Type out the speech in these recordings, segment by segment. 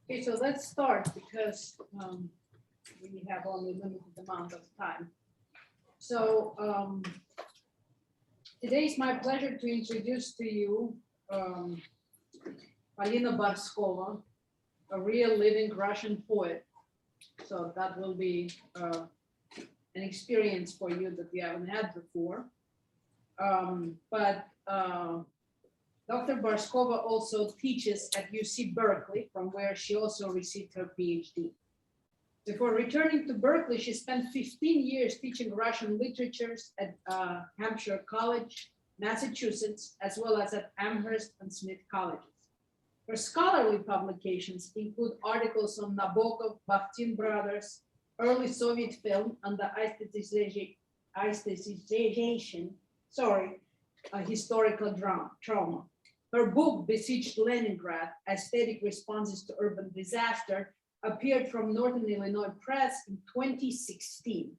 Okay, so let's start because we have only a limited amount of time. So today it's my pleasure to introduce to you Polina Barskova, a real living Russian poet. So that will be an experience for you that you haven't had before. But Dr. Barskova also teaches at UC Berkeley, from where she also received her PhD. Before returning to Berkeley, she spent 15 years teaching Russian literatures at Hampshire College, Massachusetts, as well as at Amherst and Smith colleges. Her scholarly publications include articles on Nabokov, Bakhtin brothers, early Soviet film, and the historical trauma. Her book, Besieged Leningrad, Aesthetic Responses to Urban Disaster, appeared from Northern Illinois Press in 2016.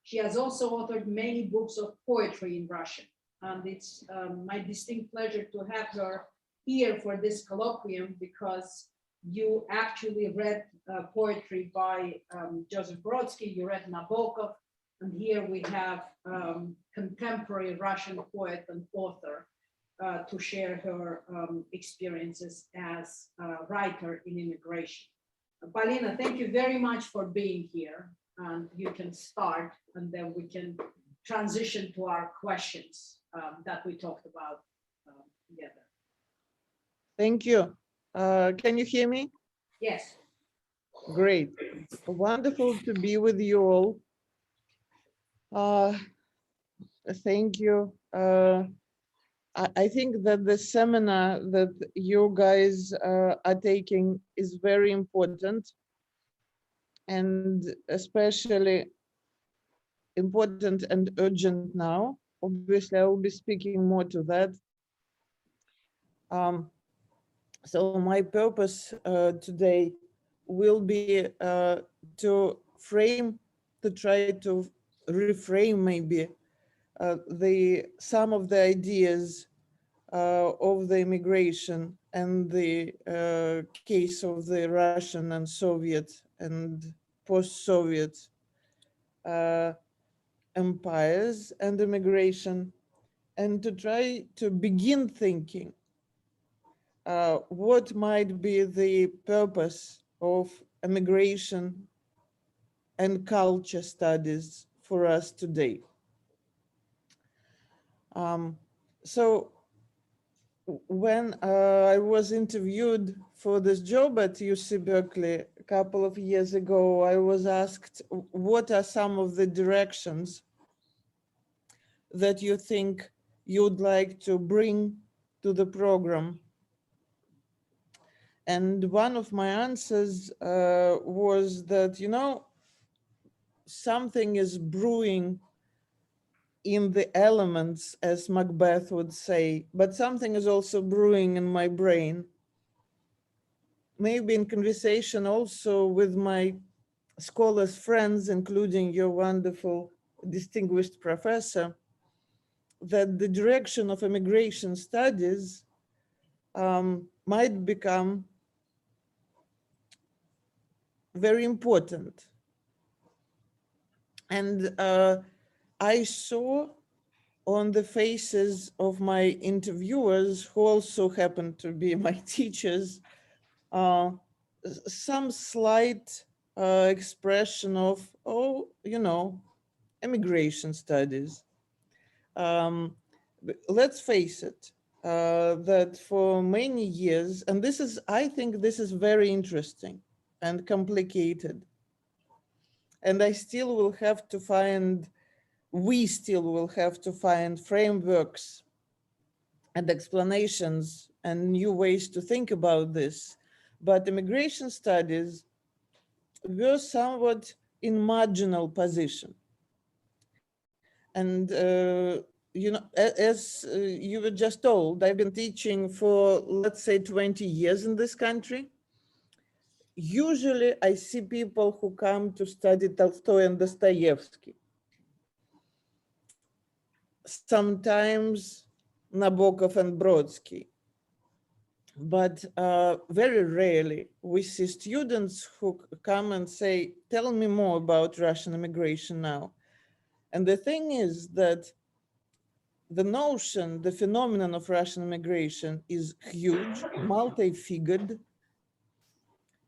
She has also authored many books of poetry in Russian. And it's my distinct pleasure to have her here for this colloquium because you actually read poetry by Joseph Brodsky, you read Nabokov, and here we have contemporary Russian poet and author to share her experiences as a writer in immigration. Polina, thank you very much for being here. And you can start, and then we can transition to our questions that we talked about together. Thank you. Can you hear me? Yes. Great. Wonderful to be with you all. Thank you. I think that the seminar that you guys are taking is very important, and especially important and urgent now. Obviously, I will be speaking more to that. So my purpose today will be to try to reframe maybe some of the ideas of the immigration and the case of the Russian and Soviet and post-Soviet empires and immigration, and to try to begin thinking what might be the purpose of immigration and culture studies for us today. So when I was interviewed for this job at UC Berkeley a couple of years ago, I was asked, what are some of the directions that you think you'd like to bring to the program? And one of my answers was that, something is brewing in the elements, as Macbeth would say, but something is also brewing in my brain. Maybe in conversation also with my scholars friends, including your wonderful distinguished professor, that the direction of immigration studies might become very important. And I saw on the faces of my interviewers, who also happened to be my teachers, some slight expression of, immigration studies. Let's face it, that for many years, and I think this is very interesting and complicated. And we still will have to find frameworks and explanations and new ways to think about this. But immigration studies were somewhat in marginal position. And, as you were just told, I've been teaching for, let's say, 20 years in this country. Usually I see people who come to study Tolstoy and Dostoevsky. Sometimes Nabokov and Brodsky. but very rarely we see students who come and say, tell me more about Russian immigration now. And the thing is that the notion, the phenomenon of Russian immigration is huge, multi-figured,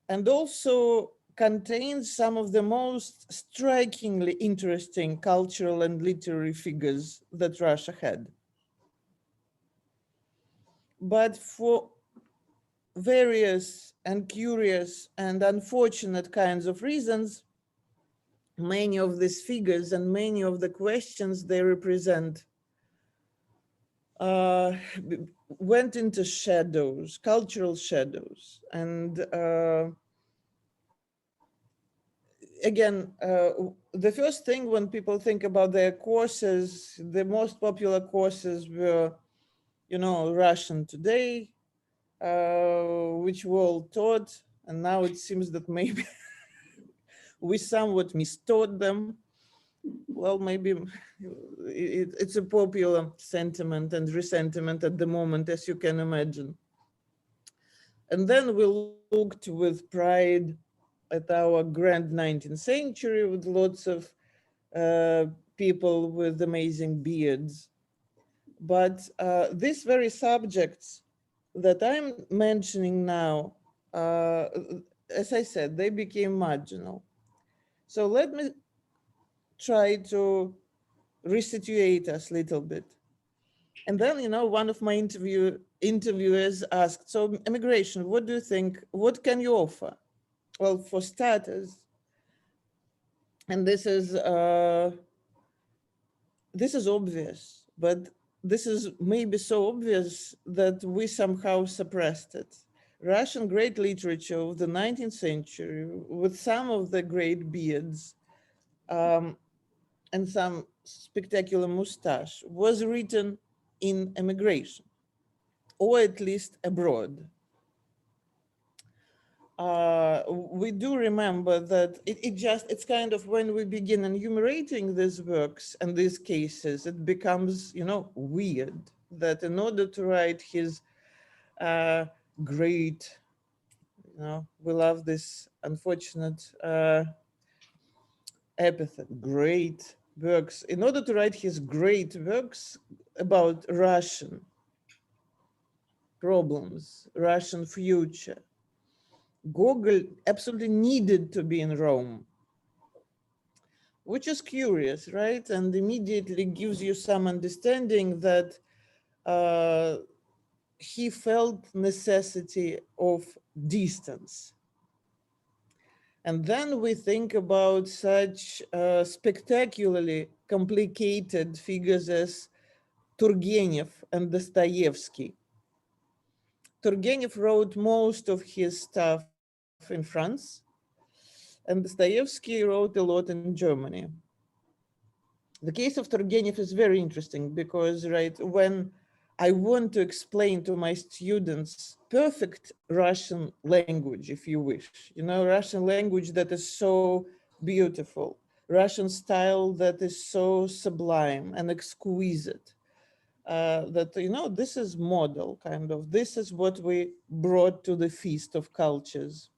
and also contains some of the most strikingly interesting cultural and literary figures that Russia had. But for various and curious and unfortunate kinds of reasons, many of these figures and many of the questions they represent went into shadows, cultural shadows. And again, the first thing when people think about their courses, the most popular courses were, you know, Russian Today, which were all taught. And now it seems that maybe we somewhat mistaught them. Well, maybe it's a popular sentiment and resentiment at the moment, as you can imagine. And then we looked with pride at our grand 19th century with lots of people with amazing beards. But these very subjects that I'm mentioning now, as I said, they became marginal. So let me try to resituate us a little bit. And then, you know, one of my interviewers asked, so immigration, what do you think, what can you offer? Well, for starters, and this is obvious, but this is maybe so obvious that we somehow suppressed it. Russian great literature of the 19th century, with some of the great beards and some spectacular mustache, was written in emigration, or at least abroad. We do remember that it's kind of when we begin enumerating these works and these cases, it becomes, you know, weird that in order to write his great, you know, we love this unfortunate epithet, great works, in order to write his great works about Russian problems, Russian future, Gogol absolutely needed to be in Rome, which is curious, right? And immediately gives you some understanding that he felt necessity of distance. And then we think about such spectacularly complicated figures as Turgenev and Dostoevsky. Turgenev wrote most of his stuff in France, and Dostoevsky wrote a lot in Germany. The case of Turgenev is very interesting because, right, when I want to explain to my students perfect Russian language, if you wish, you know, Russian language that is so beautiful, Russian style that is so sublime and exquisite, that, you know, this is model kind of, this is what we brought to the feast of cultures.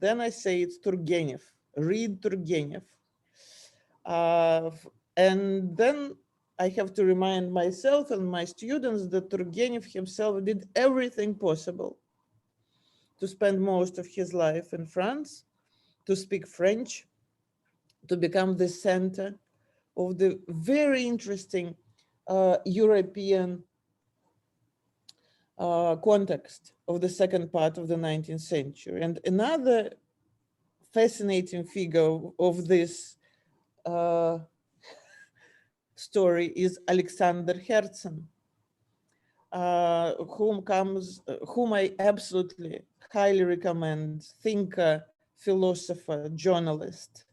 Then I say it's Turgenev, read Turgenev. And then I have to remind myself and my students that Turgenev himself did everything possible to spend most of his life in France, to speak French, to become the center of the very interesting European context of the second part of the 19th century. And another fascinating figure of this story is Alexander Herzen, whom I absolutely highly recommend, thinker, philosopher, journalist,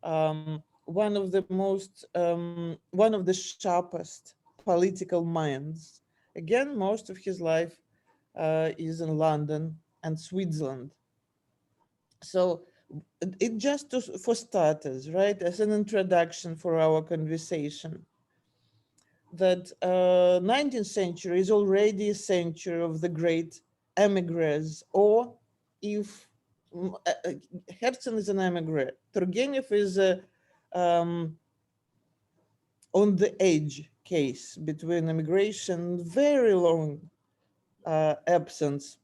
one of the sharpest political minds. Again, most of his life is in London and Switzerland. So it just for starters, right, as an introduction for our conversation, that 19th century is already a century of the great emigres, or if Herzen is an emigre, Turgenev is a on the edge case between immigration, very long absence.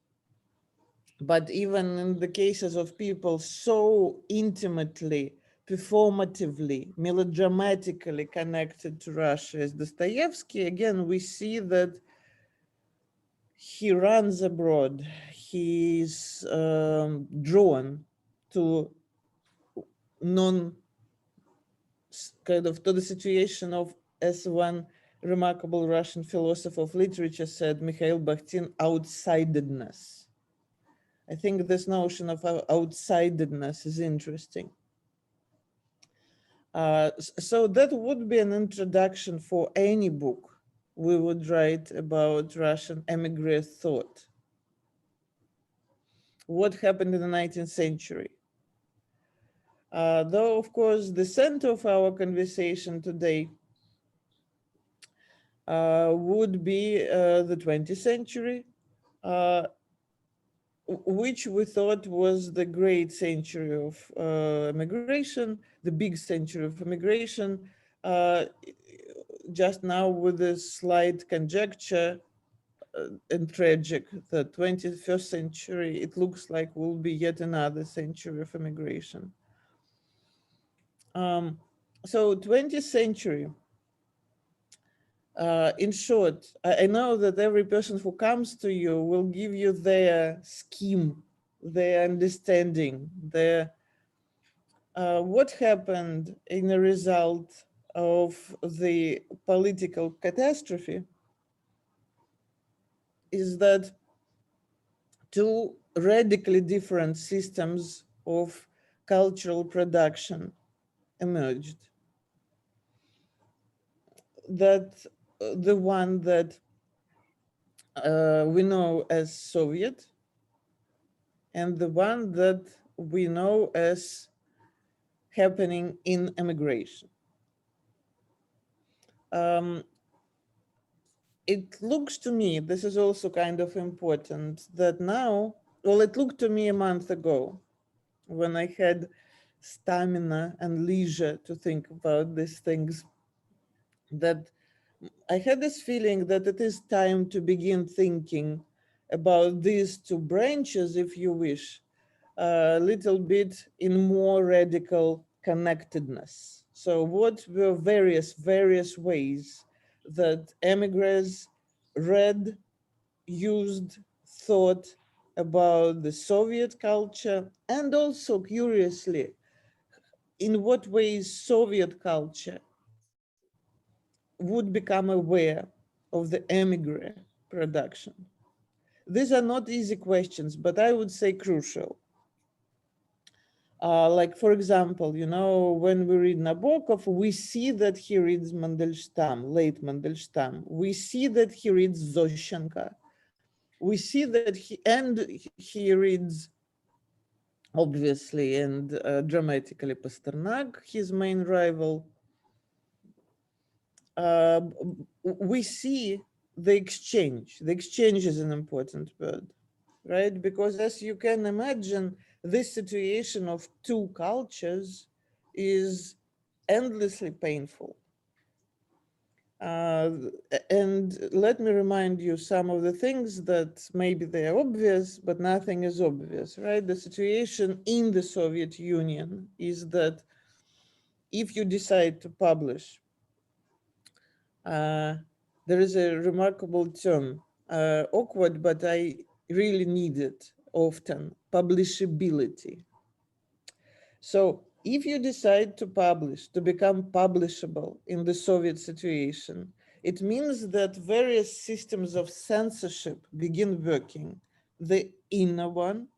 But even in the cases of people so intimately, performatively, melodramatically connected to Russia as Dostoevsky, again, we see that he runs abroad. He's drawn to non to the situation of, as one remarkable Russian philosopher of literature said, Mikhail Bakhtin, outsidedness. I think this notion of outsidedness is interesting. So that would be an introduction for any book we would write about Russian emigre thought. What happened in the 19th century? Though, of course, the center of our conversation today would be the 20th century, which we thought was the great century of immigration, the big century of immigration. Just now, with a slight conjecture and tragic, the 21st century, it looks like will be yet another century of immigration. So 20th century, in short, I know that every person who comes to you will give you their scheme, their understanding, their what happened in the result of the political catastrophe is that two radically different systems of cultural production emerged. That the one that we know as Soviet, and the one that we know as happening in immigration. It looks to me, this is also kind of important, that now, well, it looked to me a month ago when I had stamina and leisure to think about these things, that I had this feeling that it is time to begin thinking about these two branches, if you wish, a little bit in more radical connectedness. So what were various ways that emigres read, used, thought about the Soviet culture, and also curiously, in what ways Soviet culture would become aware of the emigre production? These are not easy questions, but I would say crucial. Like, for example, you know, when we read Nabokov, we see that he reads Mandelstam, late Mandelstam. We see that he reads Zoshenka. We see that he reads, obviously, and dramatically Pasternak, his main rival. We see the exchange. The exchange is an important word, right? Because as you can imagine, this situation of two cultures is endlessly painful. And let me remind you some of the things that maybe they are obvious, but nothing is obvious, right? The situation in the Soviet Union is that if you decide to publish, there is a remarkable term, awkward, but I really need it often, publishability. So if you decide to publish, to become publishable in the Soviet situation, it means that various systems of censorship begin working. The inner one,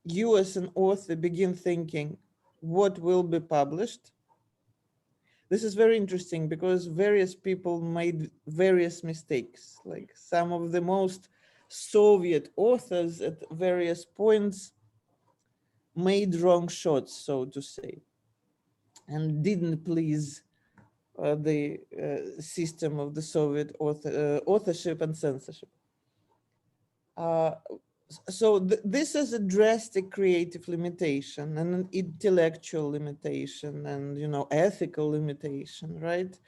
you as an author begin thinking what will be published. This is very interesting because various people made various mistakes. Like some of the most Soviet authors at various points made wrong shots, so to say, and didn't please the system of the Soviet authorship and censorship. Uh, so this is a drastic creative limitation and an intellectual limitation and, you know, ethical limitation, right?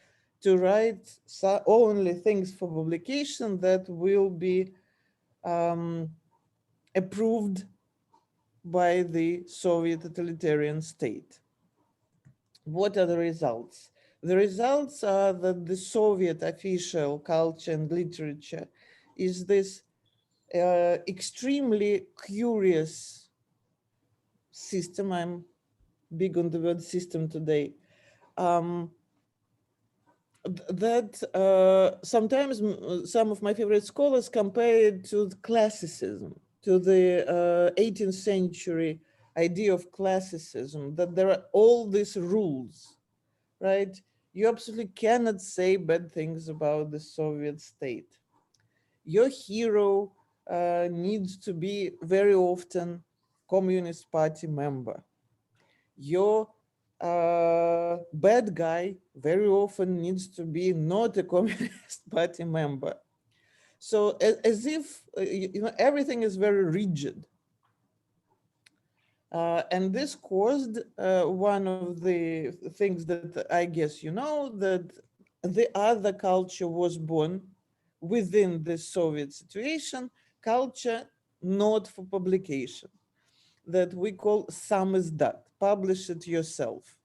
To write only things for publication that will be approved by the Soviet totalitarian state. What are the results? The results are that the Soviet official culture and literature is this extremely curious system. I'm big on the word system today. That sometimes some of my favorite scholars compare it to the classicism, to the 18th century idea of classicism, that there are all these rules, right? You absolutely cannot say bad things about the Soviet state. Your hero needs to be very often Communist Party member. Your bad guy very often needs to be not a Communist Party member. So as if you know, everything is very rigid. And this caused one of the things that I guess you know, that the other culture was born within the Soviet situation, culture not for publication, that we call samizdat, publish it yourself.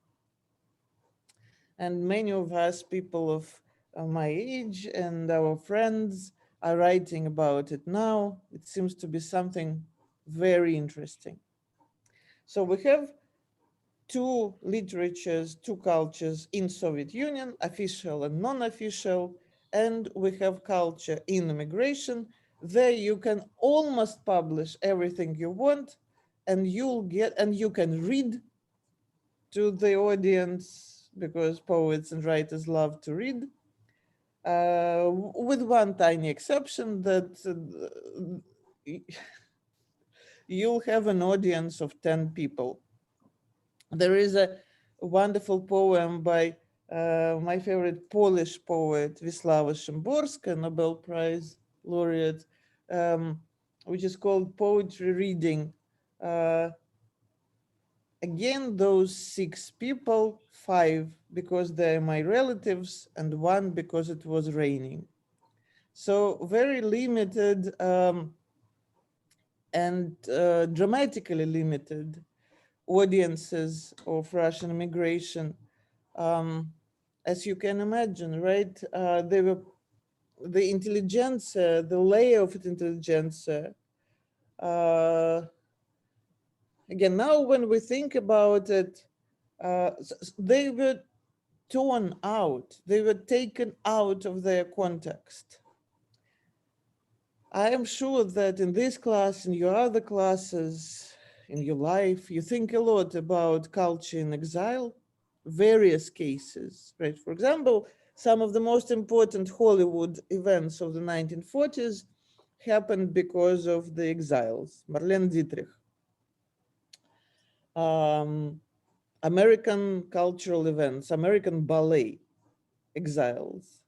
And many of us, people of my age and our friends, are writing about it now. It seems to be something very interesting. So we have two literatures, two cultures in Soviet Union, official and non-official, and we have culture in immigration. There you can almost publish everything you want, and you can read to the audience, because poets and writers love to read, with one tiny exception, that you'll have an audience of 10 people. There is a wonderful poem by my favorite Polish poet, Wisława Szymborska, Nobel Prize laureate, which is called Poetry Reading. Again, those 6 people, 5 because they're my relatives, and 1 because it was raining. So very limited and dramatically limited audiences of Russian immigration. As you can imagine, right? They were the intelligentsia, the layer of intelligentsia. Again, now when we think about it, they were torn out, they were taken out of their context. I am sure that in this class, in your other classes, in your life, you think a lot about culture in exile, various cases, right? For example, some of the most important Hollywood events of the 1940s happened because of the exiles, Marlene Dietrich. American cultural events, American ballet, exiles,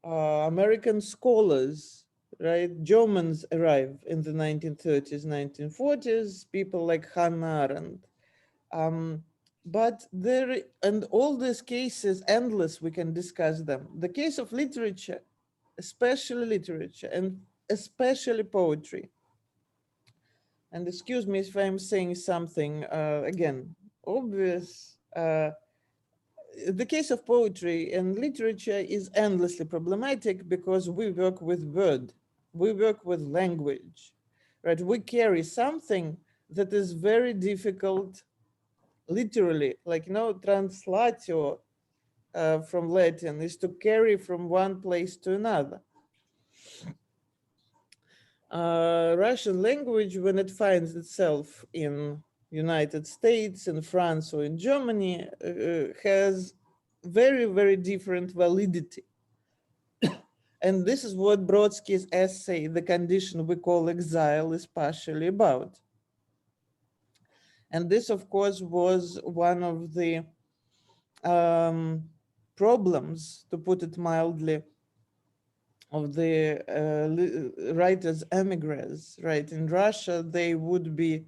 American scholars, right? Germans arrive in the 1930s, 1940s, people like Hannah Arendt. But there, and all these cases, endless, we can discuss them. The case of literature, especially literature, and especially poetry. And excuse me if I'm saying something, again, obvious. The case of poetry and literature is endlessly problematic because we work with word, we work with language, right? We carry something that is very difficult, literally, like, you know, translatio from Latin is to carry from one place to another. Russian language, when it finds itself in United States, in France, or in Germany, has very, very different validity. And this is what Brodsky's essay, The Condition We Call Exile, is partially about. And this, of course, was one of the problems, to put it mildly, of the writers emigres, right? In Russia, they would be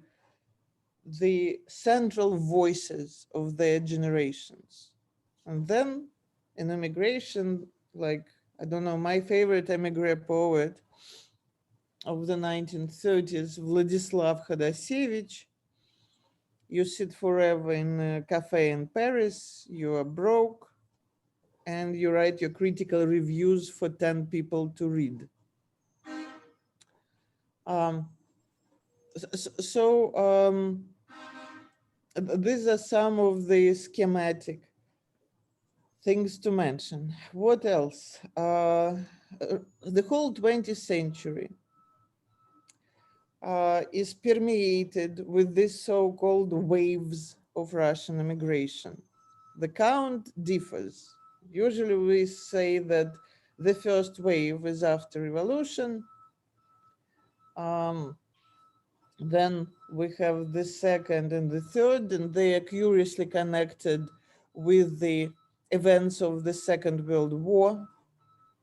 the central voices of their generations. And then in immigration, like, I don't know, my favorite emigre poet of the 1930s, Vladislav Khodasevich, you sit forever in a cafe in Paris, you are broke, and you write your critical reviews for 10 people to read. Um, so these are some of the schematic things to mention. What else? The whole 20th century is permeated with these so-called waves of Russian immigration. The count differs. Usually we say that the first wave is after revolution. Then we have the second and the third, and they are curiously connected with the events of the Second World War.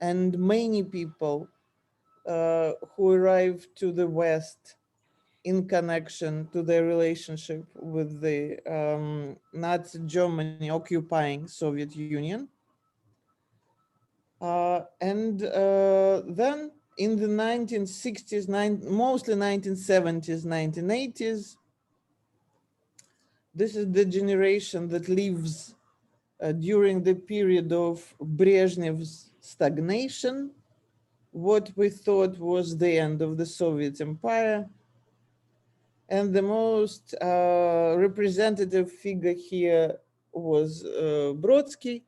And many people who arrived to the West in connection to their relationship with the Nazi Germany occupying Soviet Union. Then in the 1960s, mostly 1970s, 1980s, this is the generation that lives during the period of Brezhnev's stagnation, what we thought was the end of the Soviet Empire. And the most representative figure here was Brodsky.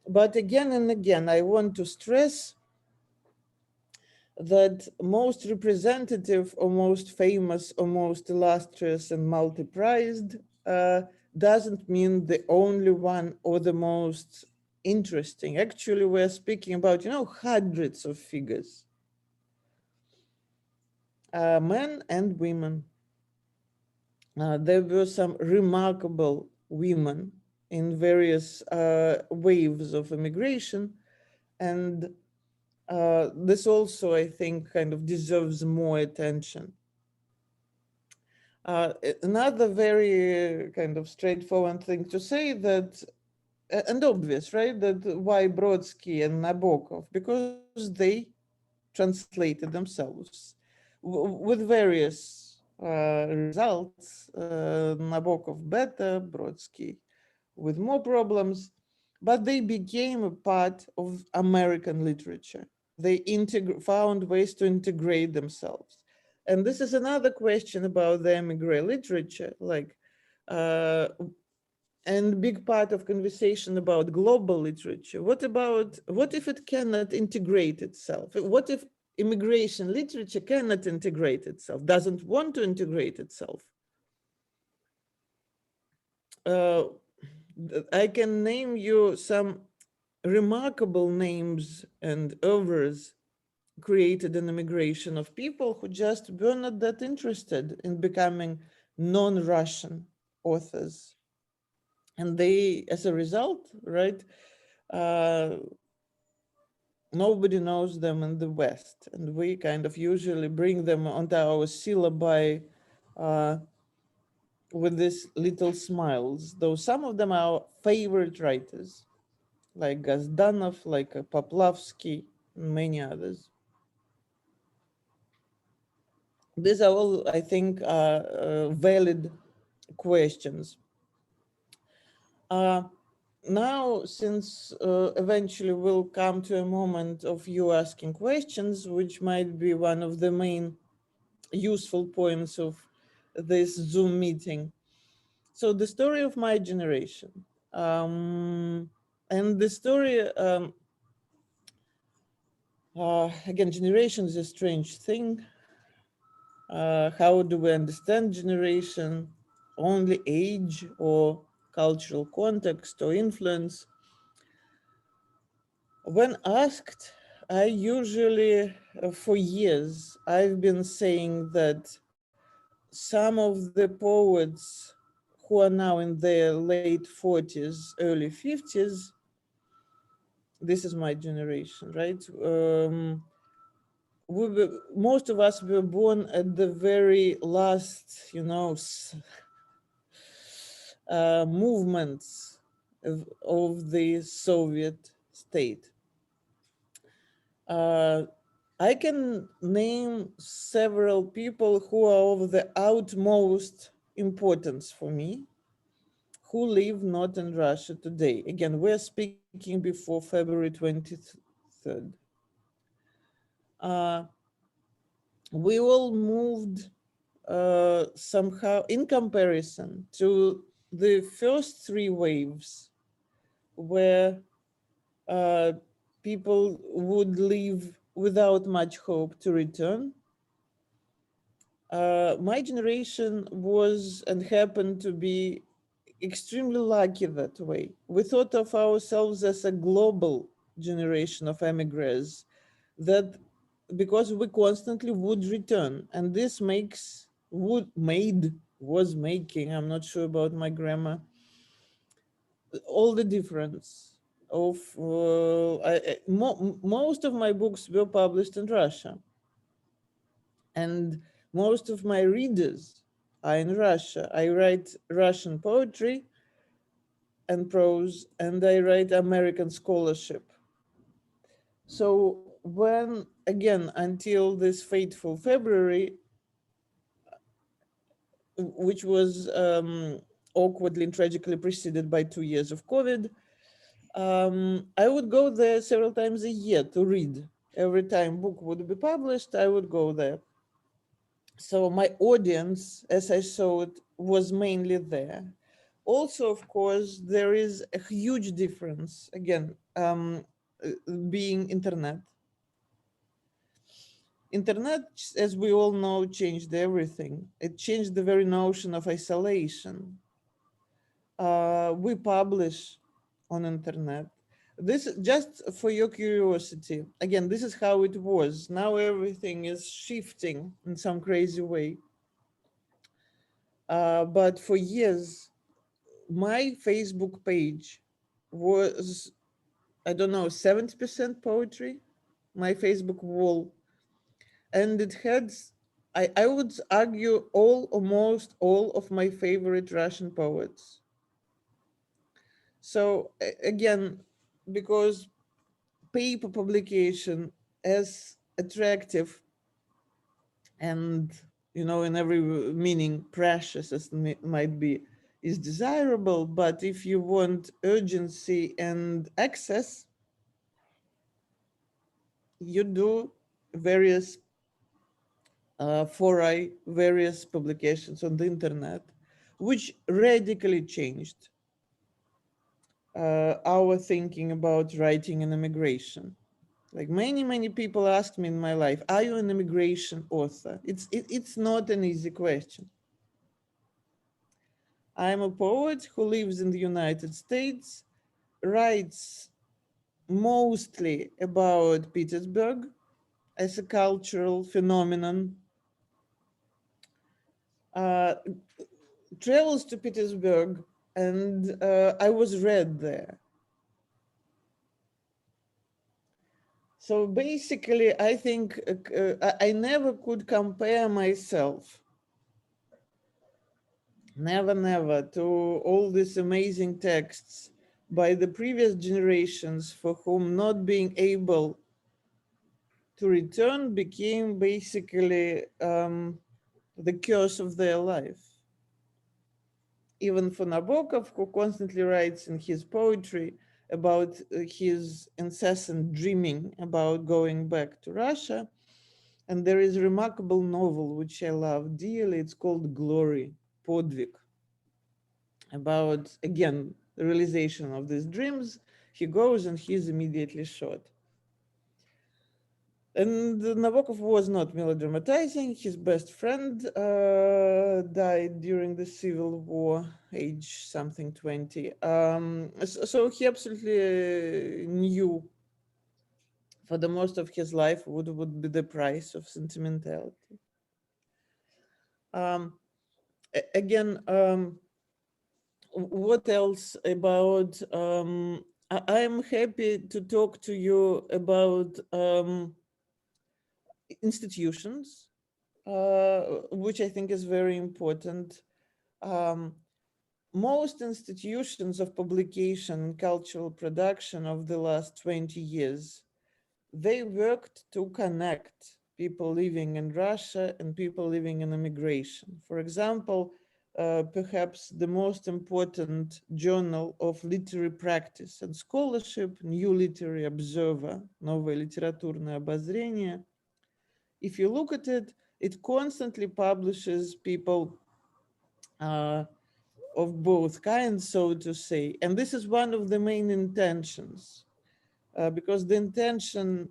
But again and again, I want to stress that most representative or most famous or most illustrious and multi-prized doesn't mean the only one or the most interesting. Actually, we're speaking about, hundreds of figures, men and women. There were some remarkable women in various waves of immigration. And this also, I think, kind of deserves more attention. Another very kind of straightforward thing to say that, and obvious, right, that why Brodsky and Nabokov, because they translated themselves with various results. Nabokov better, Brodsky with more problems, but they became a part of American literature. They found ways to integrate themselves. And this is another question about the emigre literature, like, and big part of conversation about global literature. What if it cannot integrate itself? What if immigration literature cannot integrate itself, doesn't want to integrate itself? I can name you some remarkable names and oeuvres created in immigration of people who just were not that interested in becoming non-Russian authors. And they, as a result, right, nobody knows them in the West. And we kind of usually bring them onto our syllabi with these little smiles, though some of them are favorite writers, like Gazdanov, like Poplavsky, and many others. These are all, I think, valid questions. Now, since eventually we'll come to a moment of you asking questions, which might be one of the main useful points of this Zoom meeting. So the story of my generation. And the story, again, generation is a strange thing. How do we understand generation? Only age or cultural context or influence? When asked, I usually, for years, I've been saying that some of the poets who are now in their late 40s, early 50s, This is my generation, right? Most of us were born at the very last, movements of the Soviet state. I can name several people who are of the utmost importance for me, who live not in Russia today. Again, we're speaking before February 23rd. Uh, we all moved somehow in comparison to the first three waves where uh, people would leave without much hope to return. My generation was and happened to be extremely lucky that way. We thought of ourselves as a global generation of emigres, that because we constantly would return, and this was making, I'm not sure about my grammar, all the difference of most of my books were published in Russia, and most of my readers are in Russia. I write Russian poetry and prose, and I write American scholarship. So when, again, until this fateful February, which was awkwardly and tragically preceded by 2 years of COVID, I would go there several times a year to read. Every time book would be published, I would go there. So my audience, as I saw it, was mainly there. Also, of course, there is a huge difference, again, being internet. Internet, as we all know, changed everything. It changed the very notion of isolation. We publish on internet. This, just for your curiosity, again, this is how it was. Now everything is shifting in some crazy way. But for years, my Facebook page was, I don't know, 70% poetry, my Facebook wall. And it had, I would argue, almost all of my favorite Russian poets. So again, because paper publication, as attractive and, in every meaning precious as it might be, is desirable, but if you want urgency and access, you do various foray, various publications on the internet, which radically changed our thinking about writing and immigration. Like many people asked me in my life, are you an immigration author? It's not an easy question. I'm a poet who lives in the United States, writes mostly about Petersburg as a cultural phenomenon, uh, travels to Petersburg, and I was read there. So basically, I think I never could compare myself, never, to all these amazing texts by the previous generations for whom not being able to return became basically the curse of their life. Even for Nabokov, who constantly writes in his poetry about his incessant dreaming about going back to Russia. And there is a remarkable novel which I love dearly. It's called Glory, Podvik, about, again, the realization of these dreams. He goes and he's immediately shot. And Nabokov was not melodramatizing. His best friend died during the Civil War, age something 20. So he absolutely knew for the most of his life would be the price of sentimentality. Again, what else about I'm happy to talk to you about institutions, which I think is very important. Um, most institutions of publication and cultural production of the last 20 years, they worked to connect people living in Russia and people living in immigration. For example, perhaps the most important journal of literary practice and scholarship, New Literary Observer, Новое литературное обозрение. If you look at it, it constantly publishes people of both kinds, so to say. And this is one of the main intentions, because the intention,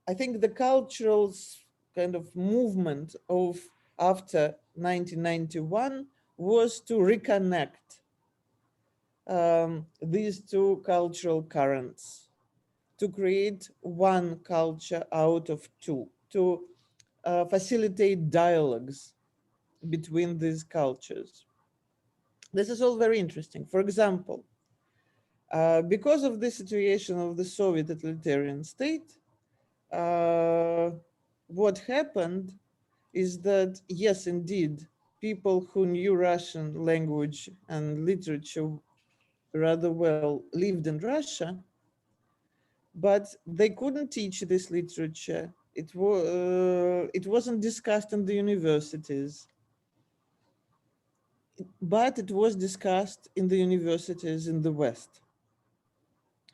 I think the cultural kind of movement of after 1991 was to reconnect these two cultural currents, to create one culture out of two, to facilitate dialogues between these cultures. This is all very interesting. For example, because of the situation of the Soviet totalitarian state, what happened is that, yes, indeed, people who knew Russian language and literature rather well lived in Russia, but they couldn't teach this literature. It wasn't discussed in the universities, but it was discussed in the universities in the West.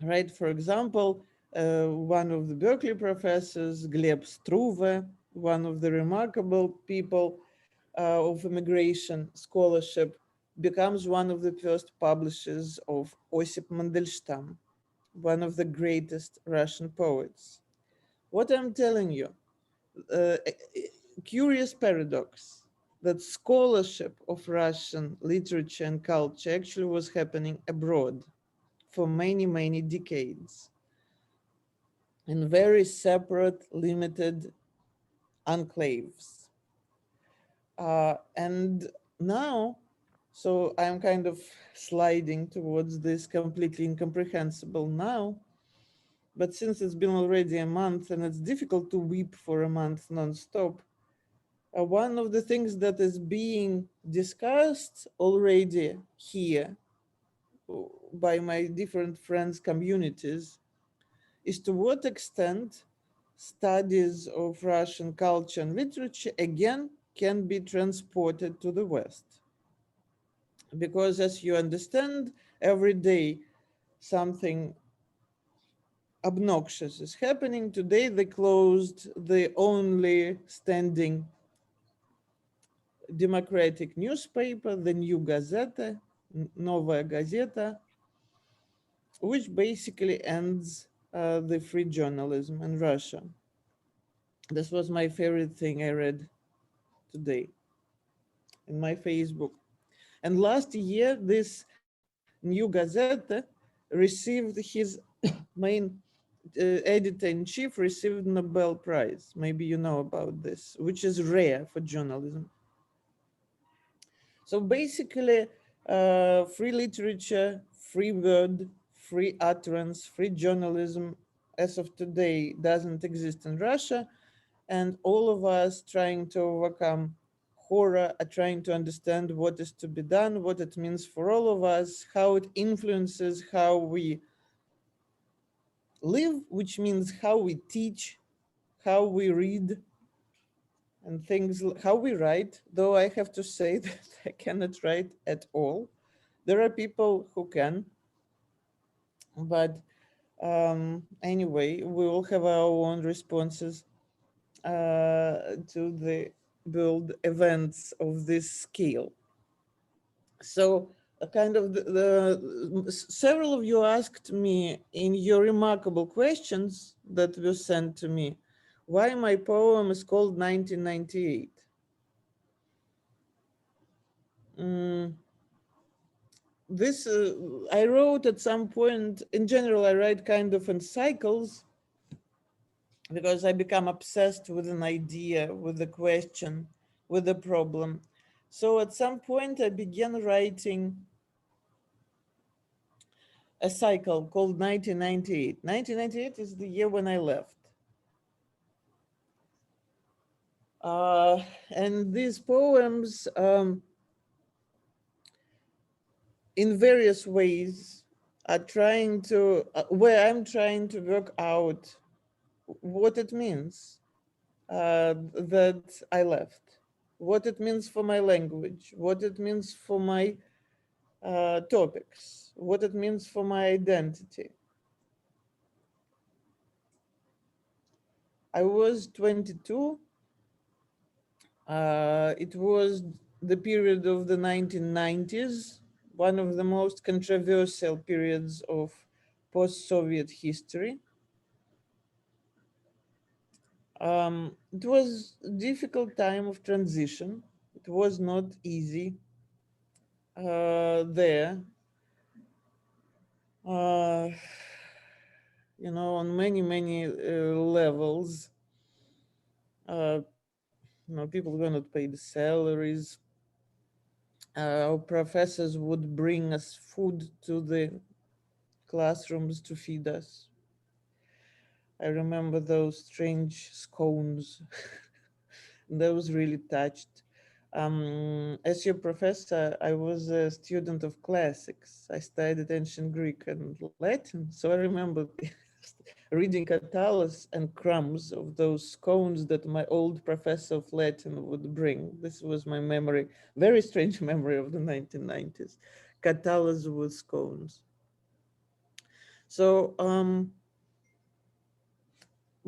Right? For example, one of the Berkeley professors, Gleb Struve, one of the remarkable people of immigration scholarship, becomes one of the first publishers of Osip Mandelstam, one of the greatest Russian poets. What I'm telling you, a curious paradox that scholarship of Russian literature and culture actually was happening abroad for many, many decades in very separate, limited enclaves. And now, so I'm kind of sliding towards this completely incomprehensible now, but since it's been already a month and it's difficult to weep for a month nonstop, one of the things that is being discussed already here by my different friends' communities is to what extent studies of Russian culture and literature again can be transported to the West. Because as you understand, every day something obnoxious is happening. Today they closed the only standing democratic newspaper, the New Gazeta, Novaya Gazeta, which basically ends the free journalism in Russia. This was my favorite thing I read today in my Facebook. And last year, this New Gazeta received his main editor-in-chief received Nobel Prize. Maybe you know about this, which is rare for journalism. So basically, free literature, free word, free utterance, free journalism, as of today, doesn't exist in Russia. And all of us trying to overcome horror are trying to understand what is to be done, what it means for all of us, how it influences how we live, which means how we teach, how we read, and things, how we write, though I have to say that I cannot write at all. There are people who can, but anyway, we all have our own responses to the world events of this scale. So kind of several of you asked me in your remarkable questions that were sent to me, why my poem is called 1998. This I wrote at some point. In general, I write kind of in cycles because I become obsessed with an idea, with a question, with a problem. So at some point I began writing a cycle called 1998. 1998 is the year when I left. And these poems, in various ways, are trying to, where I'm trying to work out what it means that I left, what it means for my language, what it means for my topics, what it means for my identity. I was 22. It was the period of the 1990s, one of the most controversial periods of post-Soviet history. It was a difficult time of transition. It was not easy there. You know, on many levels. You know, people were not paid the salaries. Our professors would bring us food to the classrooms to feed us. I remember those strange scones. That was really touched. As your professor, I was a student of classics. I studied ancient Greek and Latin, so I remember reading Catullus and crumbs of those scones that my old professor of Latin would bring. This was my memory, very strange memory of the 1990s. Catullus with scones. So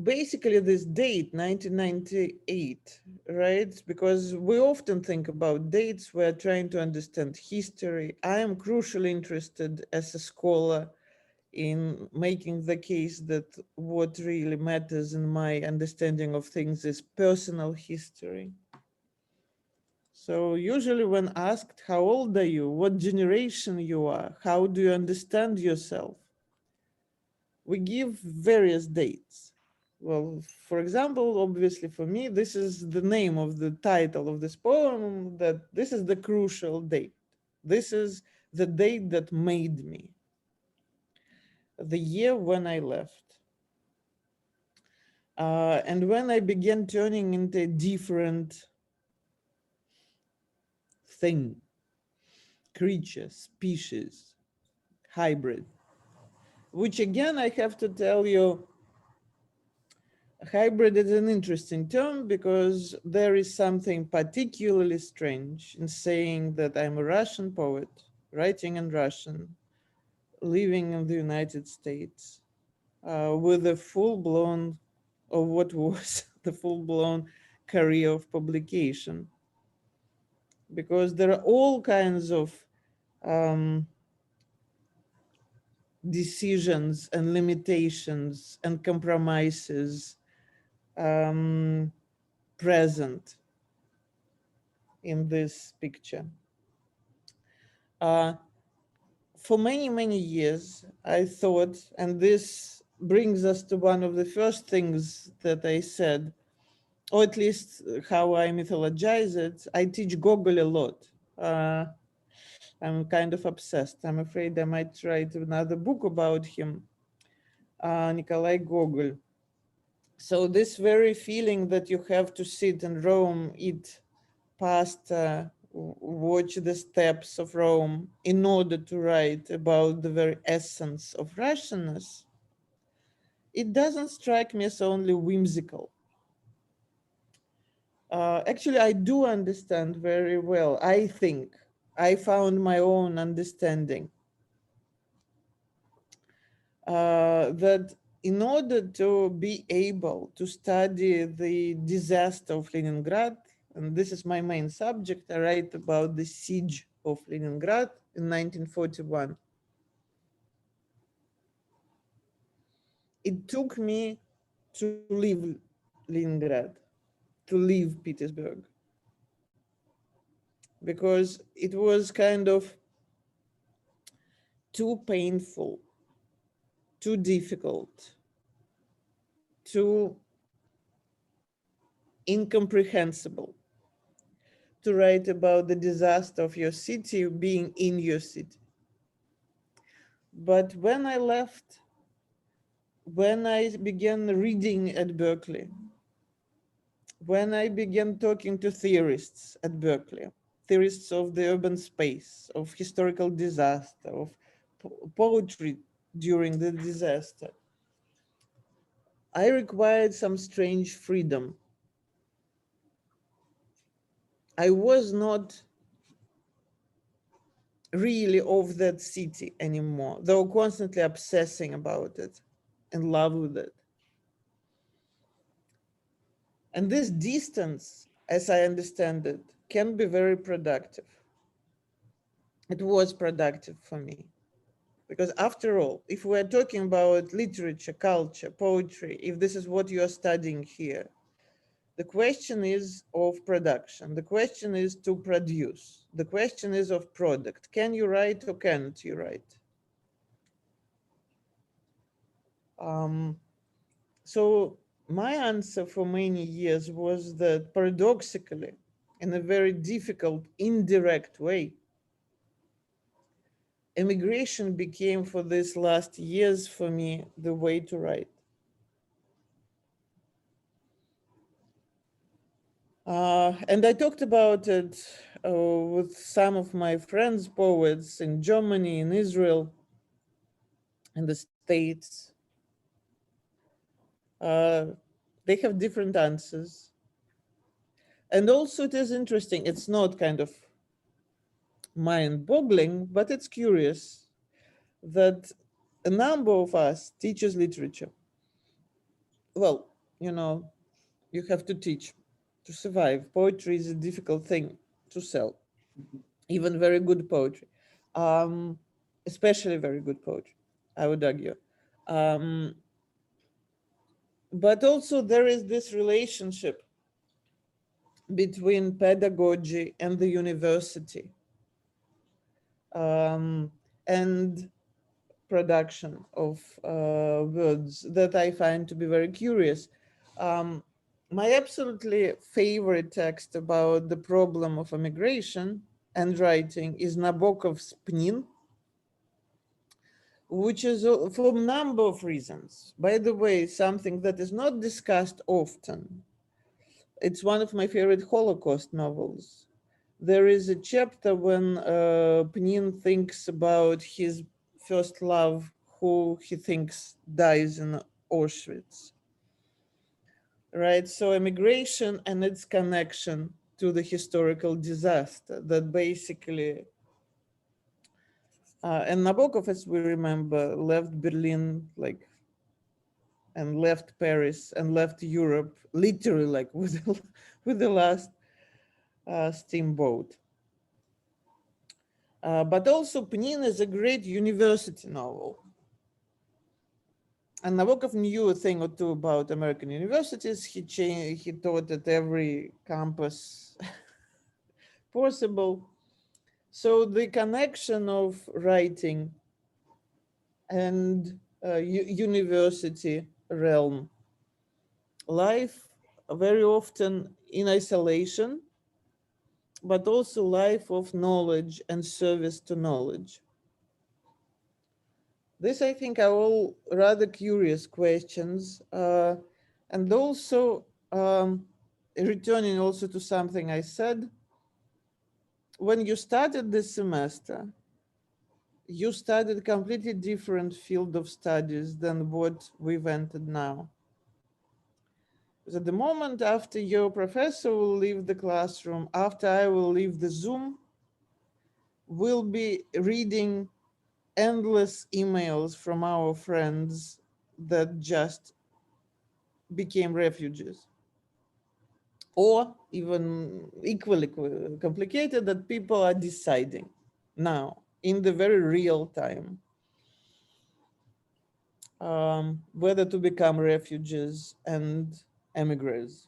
basically this date, 1998, right? Because we often think about dates, we're trying to understand history. I am crucially interested as a scholar in making the case that what really matters in my understanding of things is personal history. So usually when asked, how old are you? What generation you are? How do you understand yourself? We give various dates. Well, for example, obviously for me, this is the name of the title of this poem, that this is the crucial date. This is the date that made me, the year when I left. And when I began turning into a different thing, creature, species, hybrid, which again, I have to tell you, hybrid is an interesting term because there is something particularly strange in saying that I'm a Russian poet, writing in Russian, living in the United States, with a full-blown, or what was the full-blown career of publication. Because there are all kinds of decisions and limitations and compromises present in this picture. For many years, I thought, and this brings us to one of the first things that I said, or at least how I mythologize it. I teach Gogol a lot. I'm kind of obsessed. I'm afraid I might write another book about him, Nikolai Gogol. So this very feeling that you have to sit in Rome, eat pasta, watch the steps of Rome in order to write about the very essence of Russianness, it doesn't strike me as only whimsical. Actually, I do understand very well. I think I found my own understanding that in order to be able to study the disaster of Leningrad, and this is my main subject, I write about the siege of Leningrad in 1941. It took me to leave Leningrad, to leave Petersburg, because it was kind of too painful, too difficult, too incomprehensible to write about the disaster of your city being in your city. But when I left, when I began reading at Berkeley, when I began talking to theorists at Berkeley, theorists of the urban space, of historical disaster, of poetry during the disaster, I required some strange freedom. I was not really of that city anymore. They were constantly obsessing about it, in love with it. And this distance, as I understand it, can be very productive. It was productive for me. Because after all, if we're talking about literature, culture, poetry, if this is what you're studying here, the question is of production. The question is to produce. The question is of product. Can you write or can't you write? So my answer for many years was that paradoxically, in a very difficult, indirect way, immigration became for these last years for me the way to write. And I talked about it with some of my friends, poets in Germany, in Israel, in the States. They have different answers. And also it is interesting, it's not kind of mind-boggling, but it's curious that a number of us teaches literature. Well, you know, you have to teach to survive. Poetry is a difficult thing to sell, even very good poetry, especially very good poetry, I would argue. But also there is this relationship between pedagogy and the university, and production of words that I find to be very curious. My absolutely favorite text about the problem of immigration and writing is Nabokov's Pnin, which is for a number of reasons. By the way, something that is not discussed often. It's one of my favorite Holocaust novels. There is a chapter when Pnin thinks about his first love, who he thinks dies in Auschwitz. Right, so immigration and its connection to the historical disaster that basically, and Nabokov, as we remember, left Berlin like, and left Paris and left Europe literally like with the last steamboat. But also Pnin is a great university novel. And Nabokov knew a thing or two about American universities. He taught at every campus possible. So the connection of writing and university realm, life very often in isolation, but also life of knowledge and service to knowledge. This, I think, are all rather curious questions. And also, returning also to something I said, when you started this semester, you studied a completely different field of studies than what we've entered now. Because at the moment, after your professor will leave the classroom, after I will leave the Zoom, we'll be reading endless emails from our friends that just became refugees. Or even equally complicated, that people are deciding now in the very real time whether to become refugees and emigres.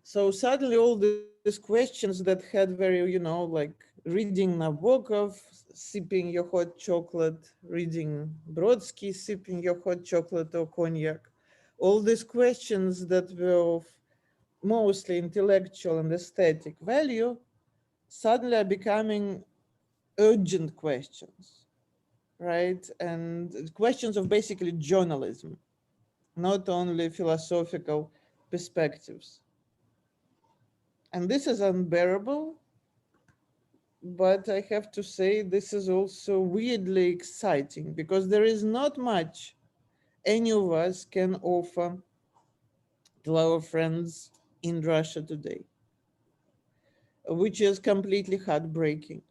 So suddenly all these questions that had very, like reading Nabokov, sipping your hot chocolate, reading Brodsky, sipping your hot chocolate or cognac, all these questions that were of mostly intellectual and aesthetic value suddenly are becoming urgent questions. right? And questions of basically journalism, not only philosophical perspectives. And this is unbearable, but I have to say this is also weirdly exciting because there is not much any of us can offer to our friends in Russia today, which is completely heartbreaking.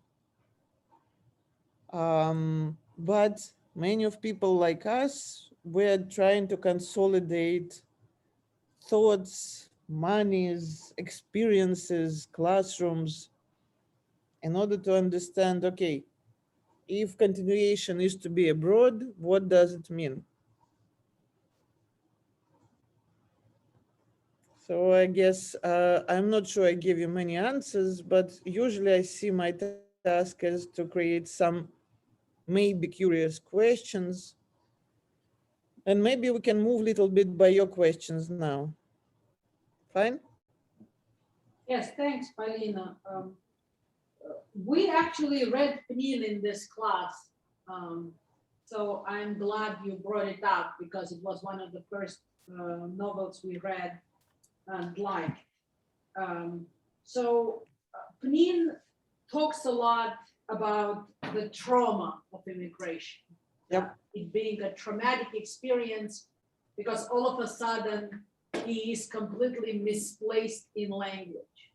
But many of people like us, we're trying to consolidate thoughts, monies, experiences, classrooms, in order to understand, okay, if continuation is to be abroad, what does it mean? So I guess I'm not sure I give you many answers, but usually I see my task as to create some maybe curious questions. And maybe we can move a little bit by your questions now. Fine? Yes, thanks, Polina. We actually read Pnin in this class. So I'm glad you brought it up because it was one of the first novels we read and liked. So Pnin talks a lot about the trauma of immigration. Yep. It being a traumatic experience because all of a sudden he is completely misplaced in language.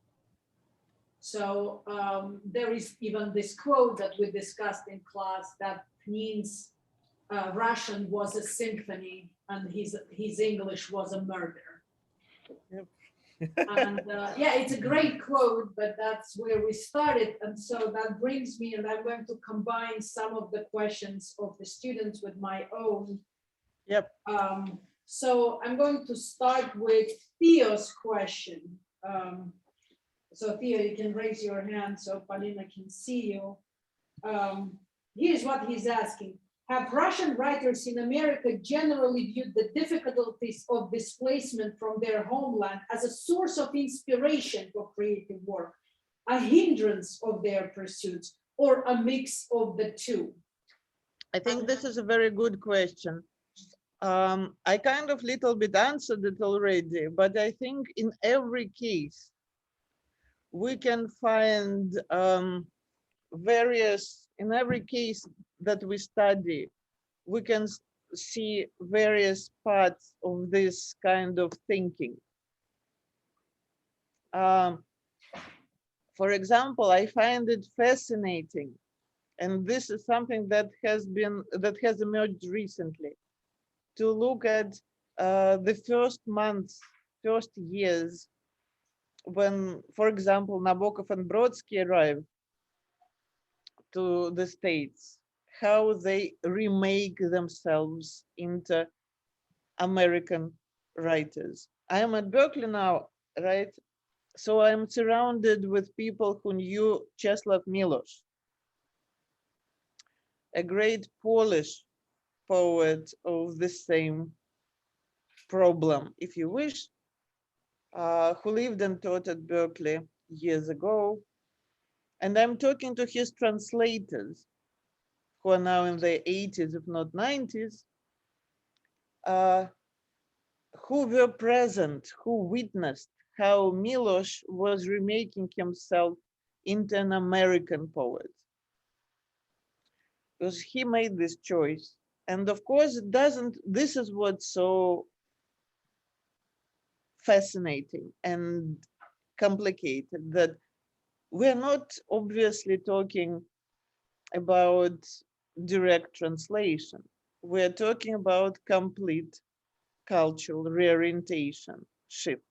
So there is even this quote that we discussed in class that Pnin's Russian was a symphony and his English was a murder. Yep. And yeah, it's a great quote, but that's where we started. And so that brings me, and I'm going to combine some of the questions of the students with my own. Yep. So I'm going to start with Theo's question. So Theo, you can raise your hand so Polina can see you. Here's what he's asking. Have Russian writers in America generally viewed the difficulties of displacement from their homeland as a source of inspiration for creative work, a hindrance of their pursuits, or a mix of the two? I think this is a very good question. I kind of little bit answered it already, but I think in every case, we can find in every case that we study, we can see various parts of this kind of thinking. For example, I find it fascinating, and this is something that has emerged recently, to look at the first months, first years when, for example, Nabokov and Brodsky arrived to the States, how they remake themselves into American writers. I am at Berkeley now, right? So I'm surrounded with people who knew Czesław Miłosz, a great Polish poet of the same problem, if you wish, who lived and taught at Berkeley years ago. And I'm talking to his translators, who are now in their 80s, if not 90s, who were present, who witnessed how Miloš was remaking himself into an American poet. Because he made this choice. And of course, this is what's so fascinating and complicated, that we're not obviously talking about direct translation. We're talking about complete cultural reorientation shift.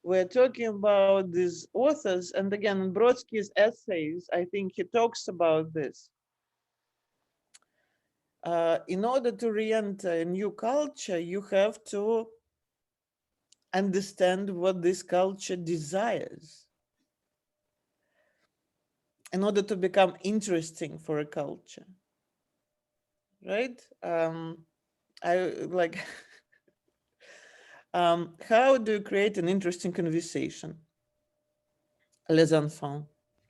We're talking about these authors, and again, in Brodsky's essays, I think he talks about this. In order to re-enter a new culture, you have to understand what this culture desires in order to become interesting for a culture, right? I like, how do you create an interesting conversation? Les enfants,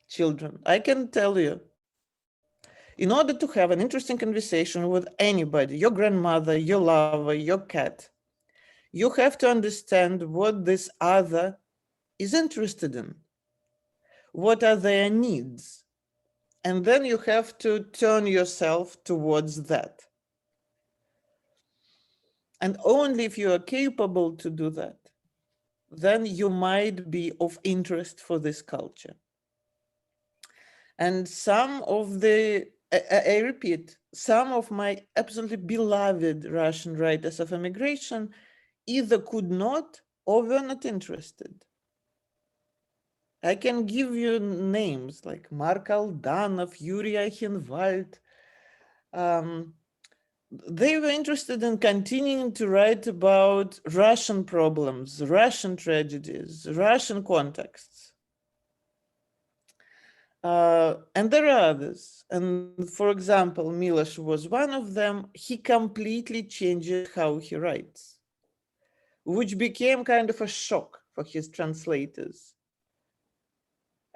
children. I can tell you, In order to have an interesting conversation with anybody, your grandmother, your lover, your cat, you have to understand what this other is interested in. What are their needs? And then you have to turn yourself towards that. And only if you are capable to do that, then you might be of interest for this culture. And some of the, I repeat, some of my absolutely beloved Russian writers of immigration either could not or were not interested. I can give you names like Mark Aldanov, Yuri Achenwald. They were interested in continuing to write about Russian problems, Russian tragedies, Russian contexts. And there are others. And for example, Miloš was one of them. He completely changed how he writes, which became kind of a shock for his translators.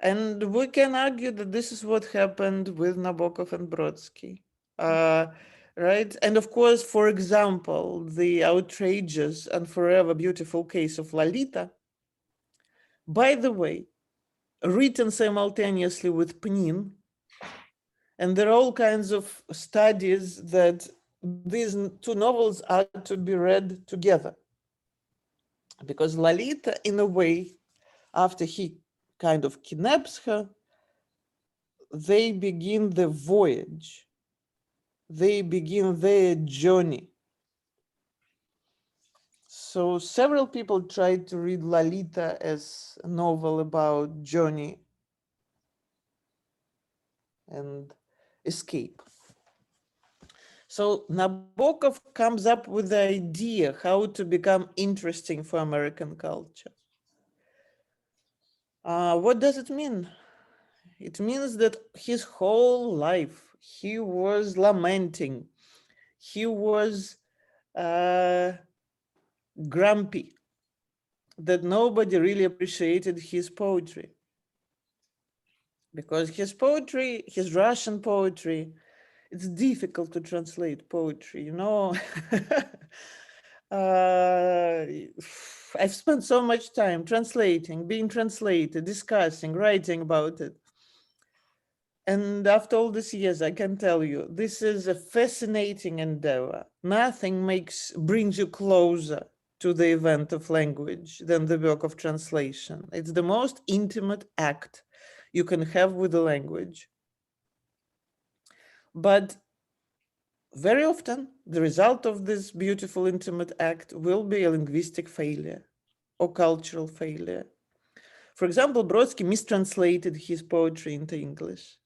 And we can argue that this is what happened with Nabokov and Brodsky, right? And of course, for example, the outrageous and forever beautiful case of Lolita, by the way, written simultaneously with Pnin, and there are all kinds of studies that these two novels are to be read together. Because Lolita, in a way, after he kind of kidnaps her, they begin the voyage. They begin their journey. So several people tried to read Lolita as a novel about journey and escape. So Nabokov comes up with the idea how to become interesting for American culture. What does it mean? It means that his whole life, he was lamenting. He was grumpy that nobody really appreciated his poetry. Because his poetry, his Russian poetry, it's difficult to translate poetry, you know. I've spent so much time translating, being translated, discussing, writing about it. And after all these years, I can tell you, this is a fascinating endeavor. Nothing brings you closer to the event of language than the work of translation. It's the most intimate act you can have with the language. But very often, the result of this beautiful intimate act will be a linguistic failure or cultural failure. For example, Brodsky mistranslated his poetry into English.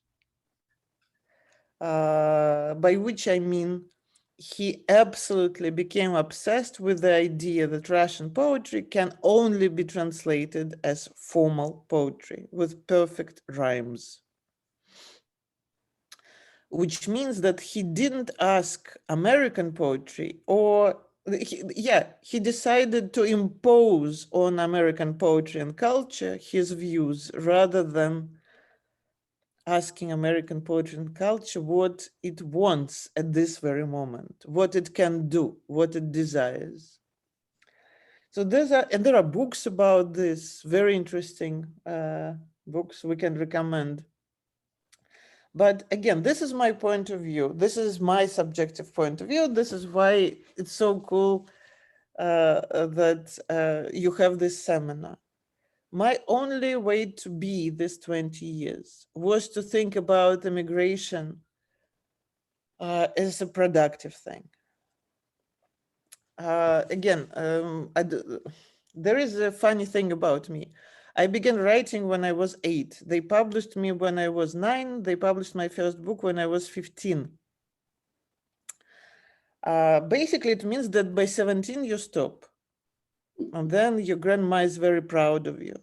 By which I mean he absolutely became obsessed with the idea that Russian poetry can only be translated as formal poetry with perfect rhymes. Which means that he didn't ask American poetry, or he decided to impose on American poetry and culture his views rather than asking American poetry and culture what it wants at this very moment, what it can do, what it desires. So there are books about this, very interesting books we can recommend. But again, this is my point of view. This is my subjective point of view. This is why it's so cool that you have this seminar. My only way to be this 20 years was to think about immigration as a productive thing. There is a funny thing about me. I began writing when I was 8. They published me when I was 9. They published my first book when I was 15. Basically, it means that by 17, you stop. And then your grandma is very proud of you.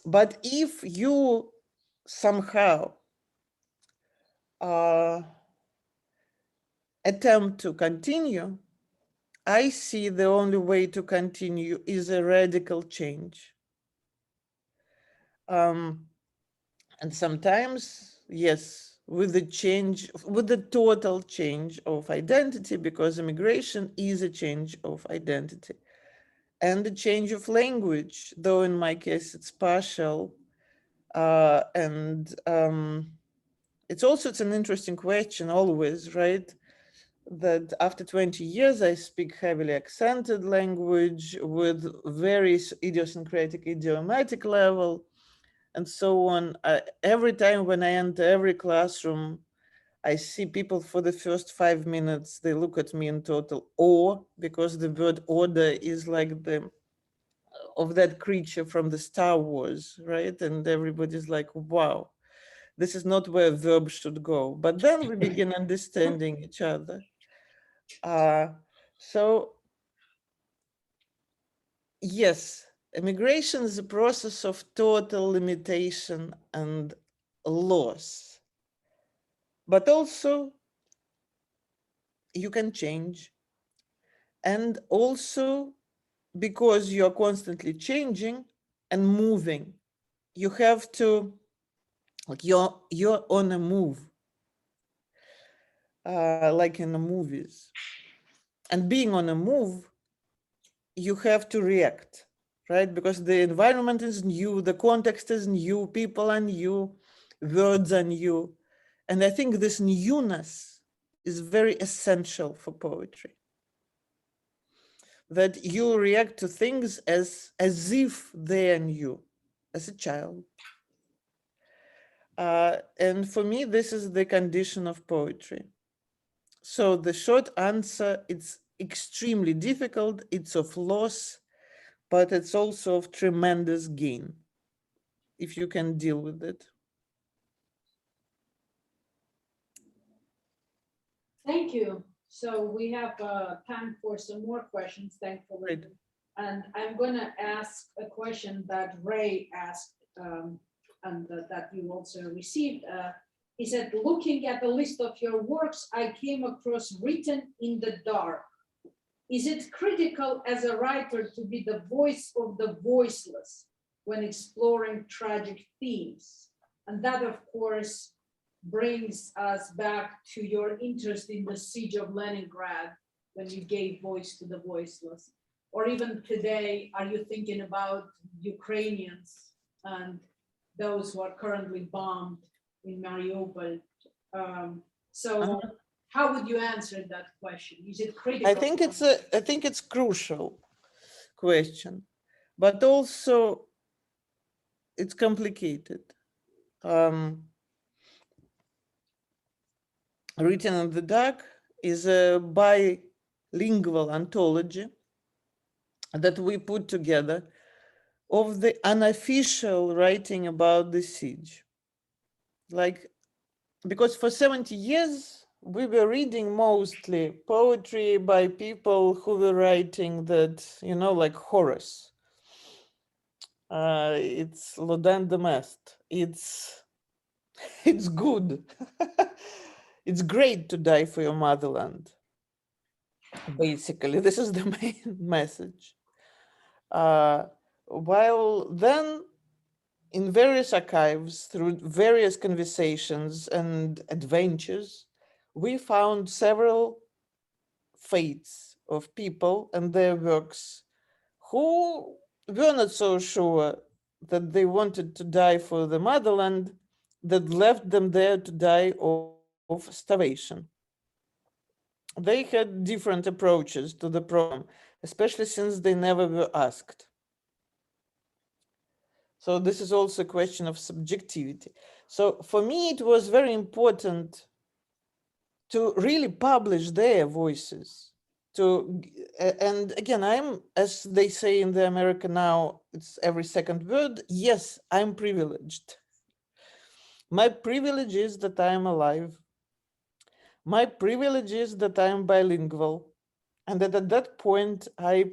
But if you somehow attempt to continue, I see the only way to continue is a radical change. And sometimes yes, with the change, with the total change of identity, because immigration is a change of identity. And the change of language, though in my case it's partial. And it's an interesting question always, right? That after 20 years, I speak heavily accented language with very idiosyncratic idiomatic level and so on. Every time when I enter every classroom, I see people for the first 5 minutes, they look at me in total awe, because the word order is like the of that creature from the Star Wars, right? And everybody's like, wow, this is not where a verb should go. But then we begin understanding each other. So yes, immigration is a process of total limitation and loss. But also you can change. And also because you're constantly changing and moving, you have to, like you're on a move, like in the movies. And being on a move, you have to react, right? Because the environment is new, the context is new, people are new, words are new. And I think this newness is very essential for poetry. That you react to things as if they're new, as a child. And for me, this is the condition of poetry. So the short answer, it's extremely difficult, it's of loss, but it's also of tremendous gain, if you can deal with it. Thank you. So we have time for some more questions, thankfully. Right. And I'm going to ask a question that Ray asked and that you also received. He said, looking at the list of your works, I came across Written in the Dark. Is it critical as a writer to be the voice of the voiceless when exploring tragic themes? And that, of course, brings us back to your interest in the Siege of Leningrad, when you gave voice to the voiceless. Or even today, are you thinking about Ukrainians and those who are currently bombed in Mariupol? So how would you answer that question? Is it critical? I think it's crucial question, but also it's complicated. Written in the Dark is a bilingual anthology that we put together of the unofficial writing about the siege. Like, because for 70 years, we were reading mostly poetry by people who were writing that, like Horace. It's Lodan de Mest. It's good. It's great to die for your motherland. Basically, this is the main message. While then, in various archives, through various conversations and adventures, we found several fates of people and their works who were not so sure that they wanted to die for the motherland, that left them there to die of starvation. They had different approaches to the problem, especially since they never were asked. So this is also a question of subjectivity. So for me, it was very important to really publish their voices. And again, I'm, as they say in the America now, it's every second word. Yes, I'm privileged. My privilege is that I'm alive. My privilege is that I'm bilingual. And that at that point, I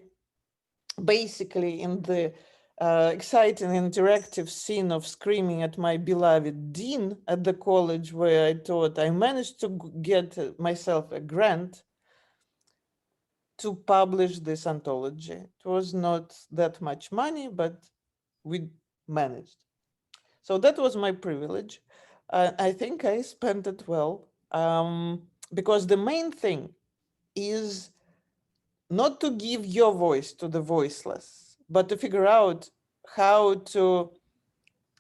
basically, in the exciting interactive scene of screaming at my beloved dean at the college where I taught, I managed to get myself a grant to publish this anthology. It was not that much money, but we managed. So that was my privilege. I think I spent it well, because the main thing is not to give your voice to the voiceless, but to figure out how to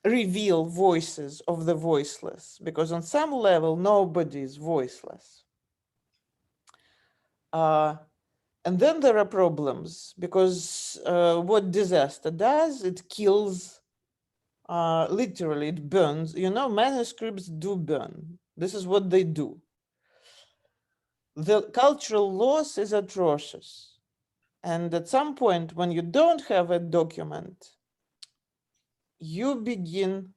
reveal voices of the voiceless, because on some level, nobody is voiceless. And then there are problems, because what disaster does, it kills, literally, it burns. You know, manuscripts do burn. This is what they do. The cultural loss is atrocious. And at some point, when you don't have a document, you begin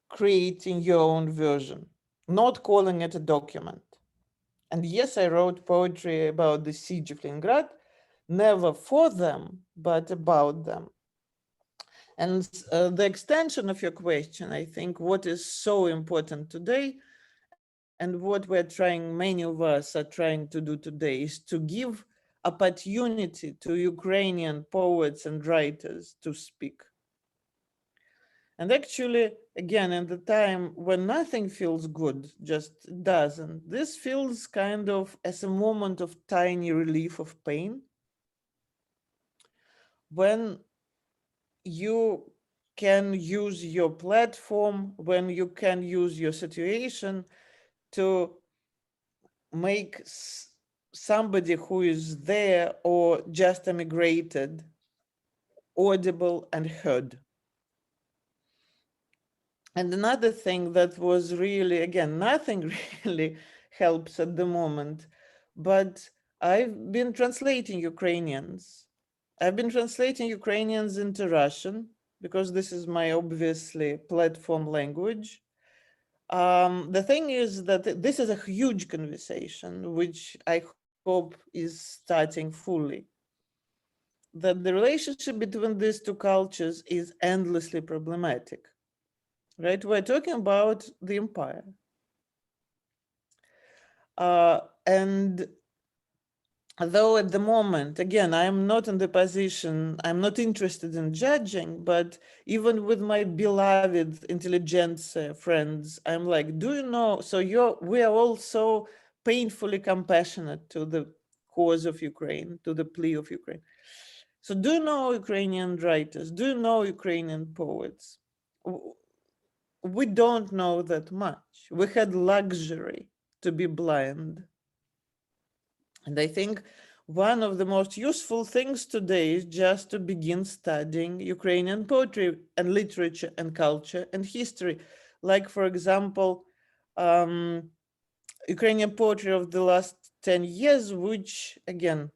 creating your own version, not calling it a document. And yes, I wrote poetry about the Siege of Leningrad, never for them, but about them. And the extension of your question, I think what is so important today, and what we're trying, many of us are trying to do today, is to give opportunity to Ukrainian poets and writers to speak. And actually, again, in the time when nothing feels good, just doesn't, this feels kind of as a moment of tiny relief of pain. When you can use your platform, when you can use your situation to make somebody who is there or just emigrated audible and heard. And another thing that was really, again, nothing really helps at the moment, but I've been translating Ukrainians. I've been translating Ukrainians into Russian because this is my obviously platform language. The thing is that this is a huge conversation, which I hope is starting fully. That the relationship between these two cultures is endlessly problematic, right? We're talking about the empire. And though at the moment, again, I'm not in the position, I'm not interested in judging, but even with my beloved intelligentsia friends, I'm like, do you know, so we are all so painfully compassionate to the cause of Ukraine, to the plea of Ukraine. So do you know Ukrainian writers? Do you know Ukrainian poets? We don't know that much. We had luxury to be blind. And I think one of the most useful things today is just to begin studying Ukrainian poetry and literature and culture and history. Like, for example, Ukrainian poetry of the last 10 years, which, again,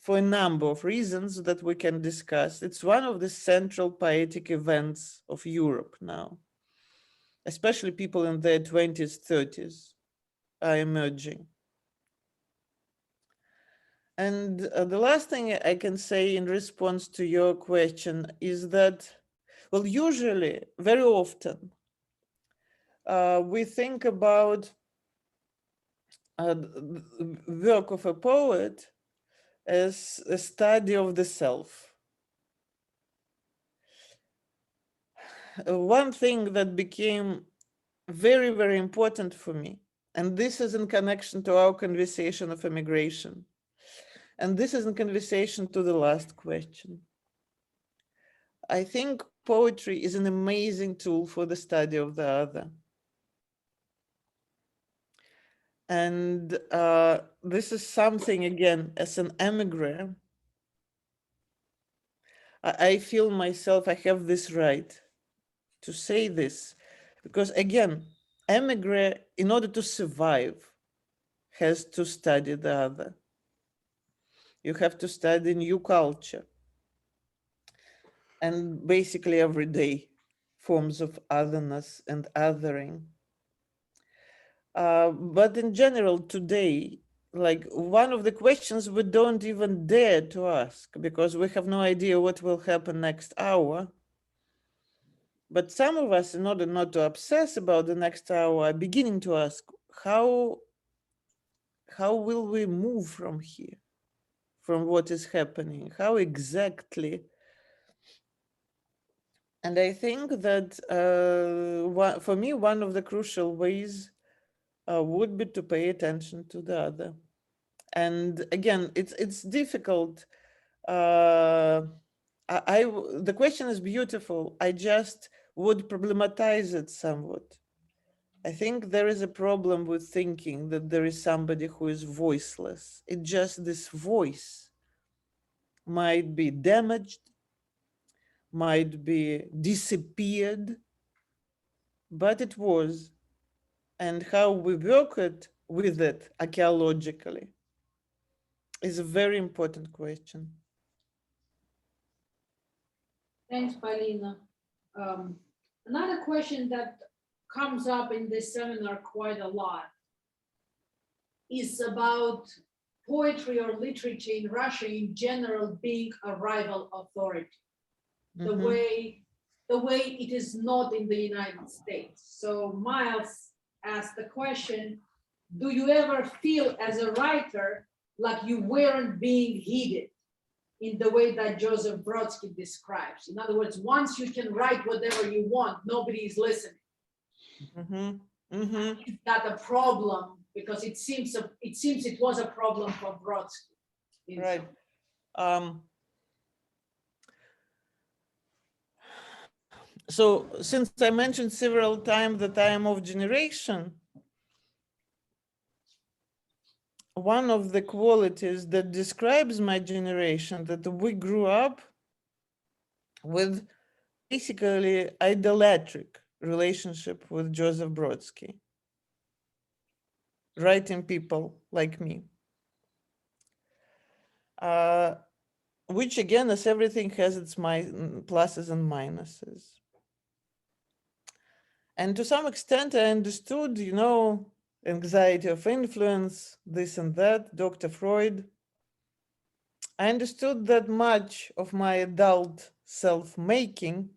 for a number of reasons that we can discuss, it's one of the central poetic events of Europe now. Especially people in their 20s, 30s are emerging. And the last thing I can say in response to your question is that, well, usually, very often, we think about the work of a poet as a study of the self. One thing that became very, very important for me, and this is in connection to our conversation of immigration, and this is in conversation to the last question. I think poetry is an amazing tool for the study of the other. And this is something, again, as an emigre, I feel myself, I have this right to say this, because again, emigre, in order to survive, has to study the other. You have to study new culture and basically everyday forms of otherness and othering. But in general, today, like one of the questions we don't even dare to ask because we have no idea what will happen next hour. But some of us, in order not to obsess about the next hour, are beginning to ask, how will we move from here, from what is happening? How exactly And I think that for me, one of the crucial ways would be to pay attention to the other. And again, it's difficult. The question is beautiful. I just would problematize it somewhat. I think there is a problem with thinking that there is somebody who is voiceless. It just this voice might be damaged, might be disappeared, but it was. And how we work it with it archaeologically is a very important question. Thanks, Polina. Another question that comes up in this seminar quite a lot is about poetry or literature in Russia in general being a rival authority, the way it is not in the United States. So Miles asked the question, do you ever feel as a writer like you weren't being heeded in the way that Joseph Brodsky describes? In other words, once you can write whatever you want, nobody is listening. Is that a problem? Because it seems it was a problem for Brodsky. Right. So since I mentioned several times the time of generation, one of the qualities that describes my generation, that we grew up with basically idolatric relationship with Joseph Brodsky, writing people like me. Which again, as everything has its pluses and minuses. And to some extent, I understood, anxiety of influence, this and that, Dr. Freud. I understood that much of my adult self-making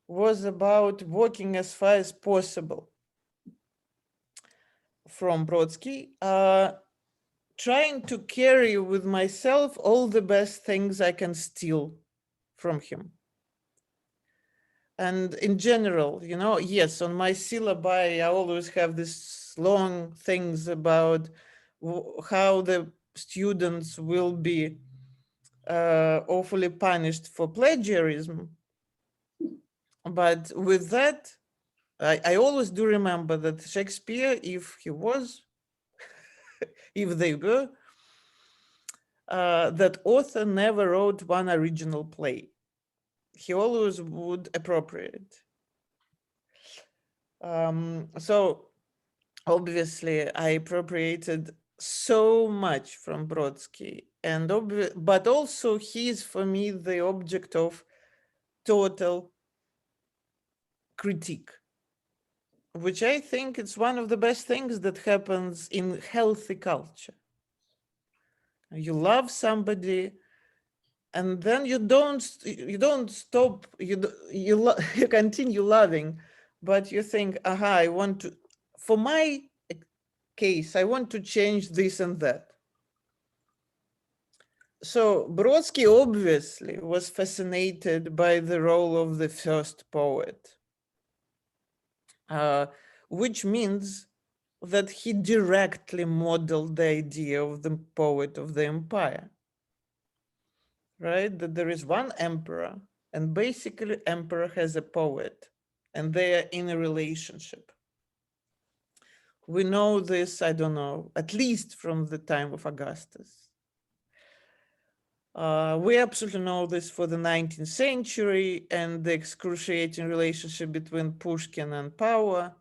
was about walking as far as possible from Brodsky, trying to carry with myself all the best things I can steal from him. And in general, yes, on my syllabi, I always have these long things about how the students will be awfully punished for plagiarism. But with that, I always do remember that Shakespeare, if he was, if they were, that author never wrote one original play. He always would appropriate. So obviously I appropriated so much from Brodsky, but also he is for me the object of total critique, which I think it's one of the best things that happens in healthy culture. You love somebody, and then you don't stop. You continue loving, but you think, aha, I want to. For my case, I want to change this and that. So Brodsky obviously was fascinated by the role of the first poet, which means that he directly modeled the idea of the poet of the empire, right? That there is one emperor, and basically emperor has a poet, and they are in a relationship. We know this, I don't know, at least from the time of Augustus. We absolutely know this for the 19th century and the excruciating relationship between Pushkin and power,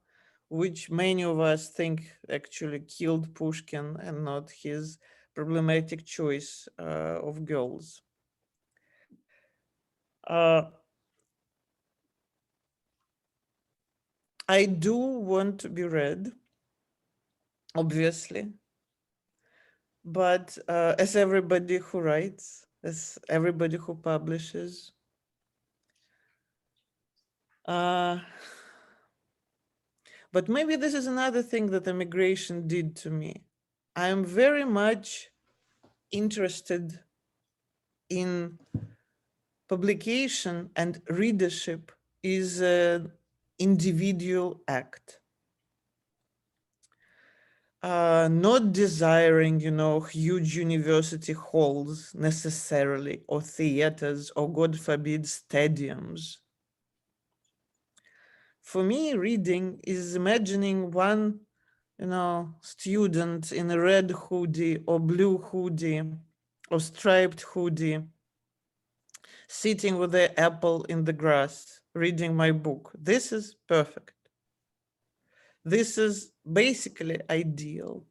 which many of us think actually killed Pushkin and not his problematic choice of girls. I do want to be read, obviously, but as everybody who writes, as everybody who publishes, but maybe this is another thing that immigration did to me. I am very much interested in publication and readership is an individual act. Not desiring, huge university halls necessarily, or theaters, or God forbid, stadiums. For me, reading is imagining one, student in a red hoodie or blue hoodie or striped hoodie, sitting with their apple in the grass, reading my book. This is perfect. This is basically ideal.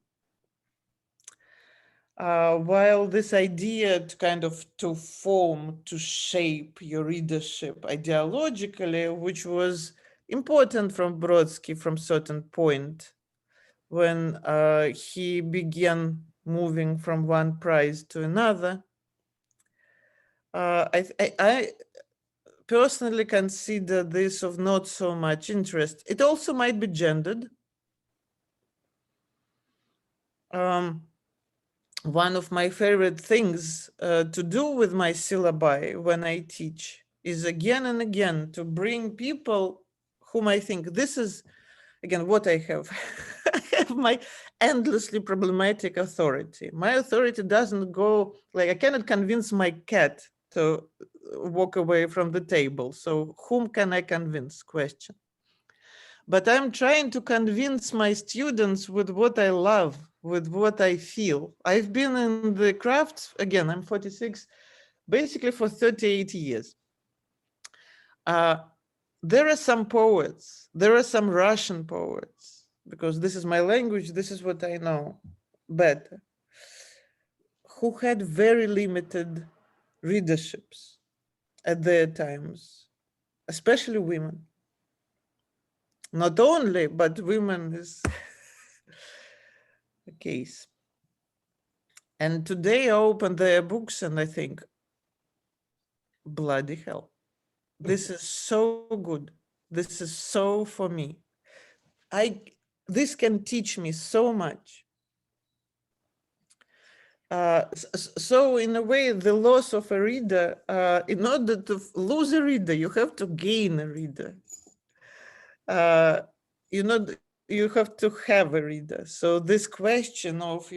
While this idea to form, to shape your readership ideologically, which was important from Brodsky from certain point, when he began moving from one prize to another, I personally consider this of not so much interest. It also might be gendered. One of my favorite things to do with my syllabi when I teach is again and again to bring people whom I think this is, again, what I have. I have my endlessly problematic authority. My authority doesn't go, like I cannot convince my cat to walk away from the table. So whom can I convince? Question. But I'm trying to convince my students with what I love, with what I feel. I've been in the craft, again, I'm 46, basically for 38 years. There are some poets, there are some Russian poets, because this is my language, this is what I know better, who had very limited readerships at their times, especially women. Not only, but women is a case. And today I open their books and I think, bloody hell, this is so good. This is so for me. This can teach me so much. So in a way, the loss of a reader, in order to lose a reader, you have to gain a reader. You have to have a reader. So this question of,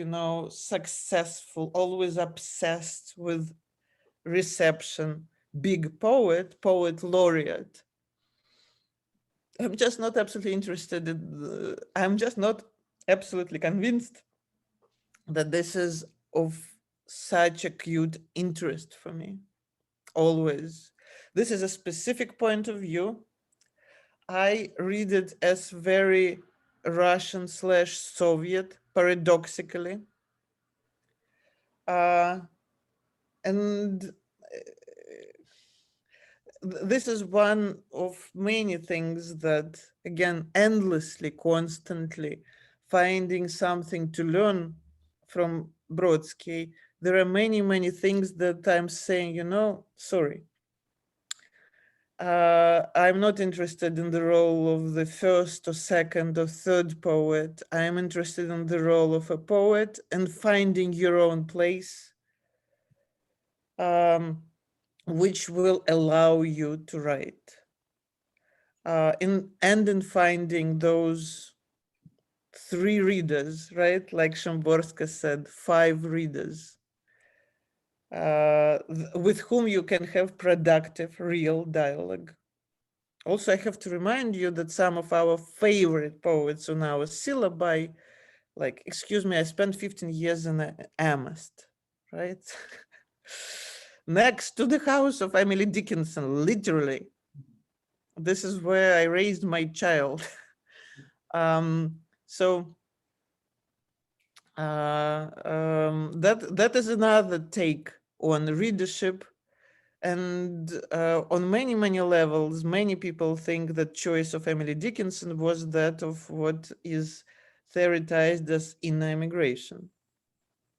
successful, always obsessed with reception, big poet, poet laureate. I'm just not absolutely interested in, I'm just not absolutely convinced that this is of such acute interest for me, always. This is a specific point of view. I read it as very Russian/Soviet, paradoxically. And this is one of many things that, again, endlessly, constantly finding something to learn from Brodsky. There are many, many things that I'm saying, sorry. I'm not interested in the role of the first or second or third poet. I'm interested in the role of a poet and finding your own place, which will allow you to write. In finding those 3 readers, right? Like Szymborska said, 5 readers with whom you can have productive, real dialogue. Also, I have to remind you that some of our favorite poets on our syllabi, like, excuse me, I spent 15 years in Amherst, right? Next to the house of Emily Dickinson, literally. This is where I raised my child. So that is another take on readership. And on many, many levels, many people think that choice of Emily Dickinson was that of what is theorized as inner immigration.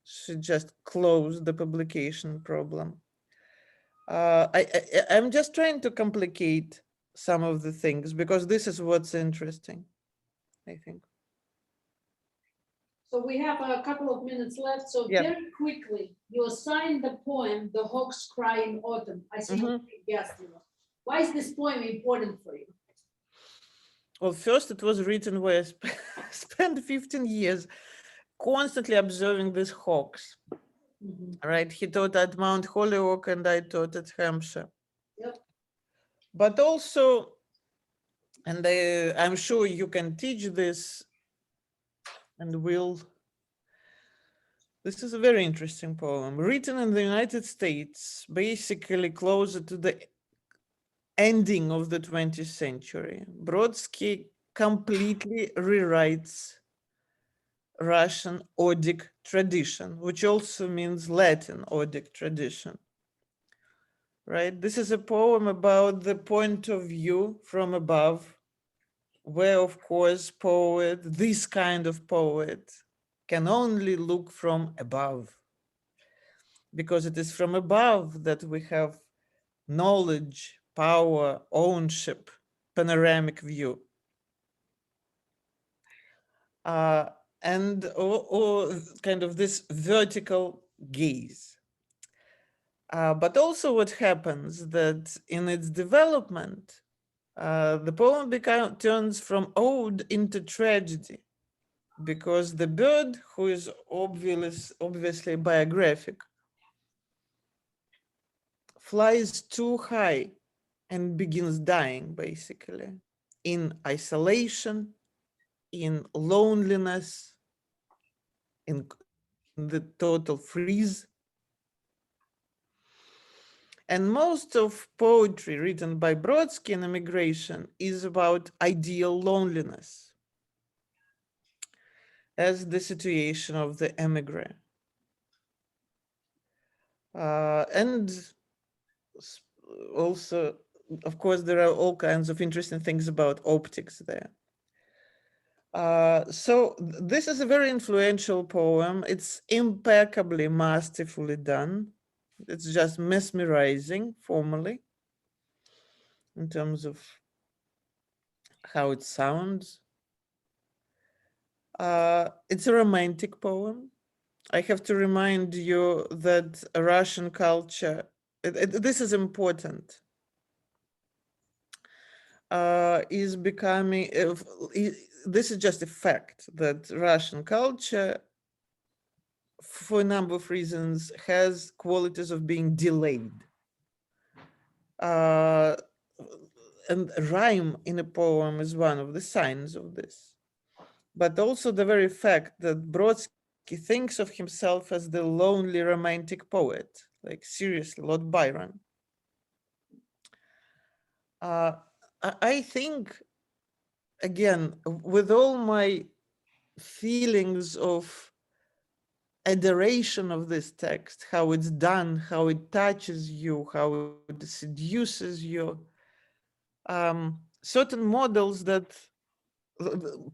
She just closed the publication problem. I'm just trying to complicate some of the things because this is what's interesting, I think. So we have a couple of minutes left. So Yeah. very quickly, you assigned the poem, The Hawk's Cry in Autumn. I see you guessed it. Why is this poem important for you? Well, first it was written where I spent 15 years constantly observing these hawks. Right? He taught at Mount Holyoke and I taught at Hampshire. Yep. But also, and I'm sure you can teach this and will. This is a very interesting poem, written in the United States, basically closer to the ending of the 20th century. Brodsky completely rewrites Russian Odic tradition, which also means Latin Odic tradition. Right? This is a poem about the point of view from above, where, of course, this kind of poet, can only look from above, because it is from above that we have knowledge, power, ownership, panoramic view. And or kind of this vertical gaze. But also what happens that in its development, the poem turns from ode into tragedy, because the bird, who is obviously biographic, flies too high and begins dying, basically, in isolation, in loneliness, in the total freeze. And most of poetry written by Brodsky in immigration is about ideal loneliness as the situation of the emigre. And also, of course, there are all kinds of interesting things about optics there. So this is a very influential poem. It's impeccably, masterfully done. It's just mesmerizing formally in terms of how it sounds. It's a romantic poem. I have to remind you that Russian culture, this is important, is becoming, this is just a fact that Russian culture, for a number of reasons, has qualities of being delayed. And rhyme in a poem is one of the signs of this. But also the very fact that Brodsky thinks of himself as the lonely romantic poet, like seriously, Lord Byron. I think, again, with all my feelings of adoration of this text, how it's done, how it touches you, how it seduces you, certain models that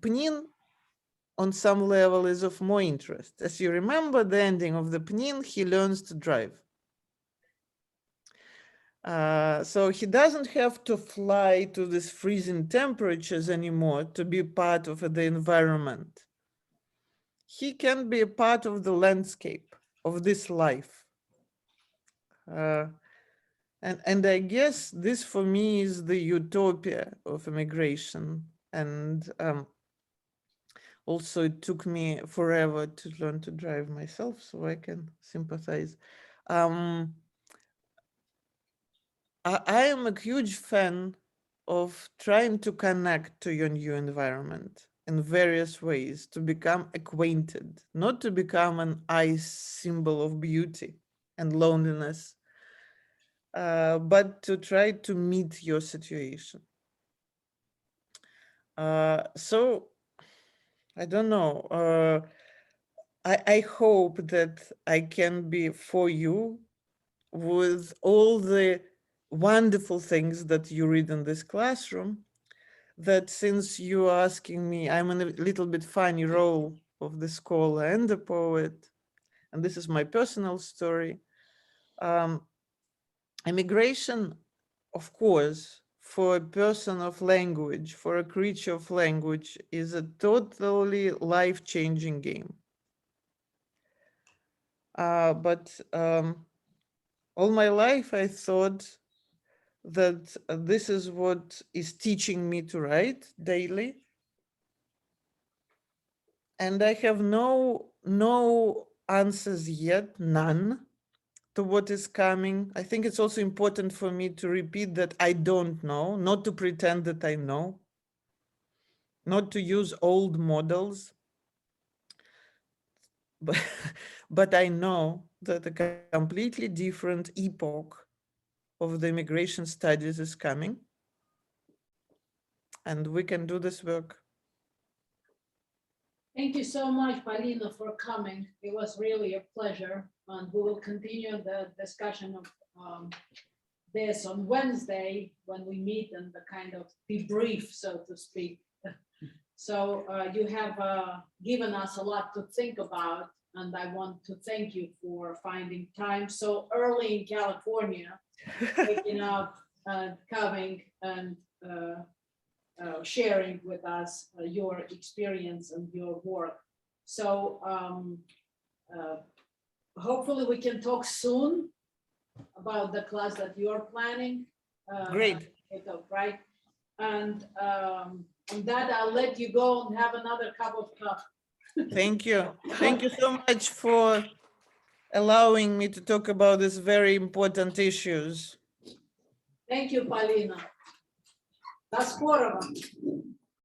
Pnin on some level is of more interest. As you remember the ending of the Pnin, he learns to drive. So he doesn't have to fly to these freezing temperatures anymore to be part of the environment. He can be a part of the landscape of this life. And I guess this for me is the utopia of immigration. And also it took me forever to learn to drive myself, so I can sympathize. I am a huge fan of trying to connect to your new environment in various ways, to become acquainted, not to become an ice symbol of beauty and loneliness, but to try to meet your situation. So I don't know. I hope that I can be for you with all the wonderful things that you read in this classroom, that since you're asking me, I'm in a little bit funny role of the scholar and the poet, and this is my personal story. Immigration, of course, for a person of language, for a creature of language, is a totally life-changing game. But all my life I thought that this is what is teaching me to write daily. And I have no answers yet, none, to what is coming. I think it's also important for me to repeat that I don't know, not to pretend that I know, not to use old models, but, but I know that a completely different epoch of the immigration studies is coming, and we can do this work. Thank you so much, Polina, for coming. It was really a pleasure, and we will continue the discussion of this on Wednesday when we meet and the kind of debrief, so to speak. So you have given us a lot to think about, and I want to thank you for finding time so early in California, waking up and coming and sharing with us your experience and your work. So hopefully we can talk soon about the class that you are planning. Great. Right. And on that, I'll let you go and have another cup of coffee. Thank you. Thank you so much for allowing me to talk about these very important issues. Thank you, Polina. До скорого.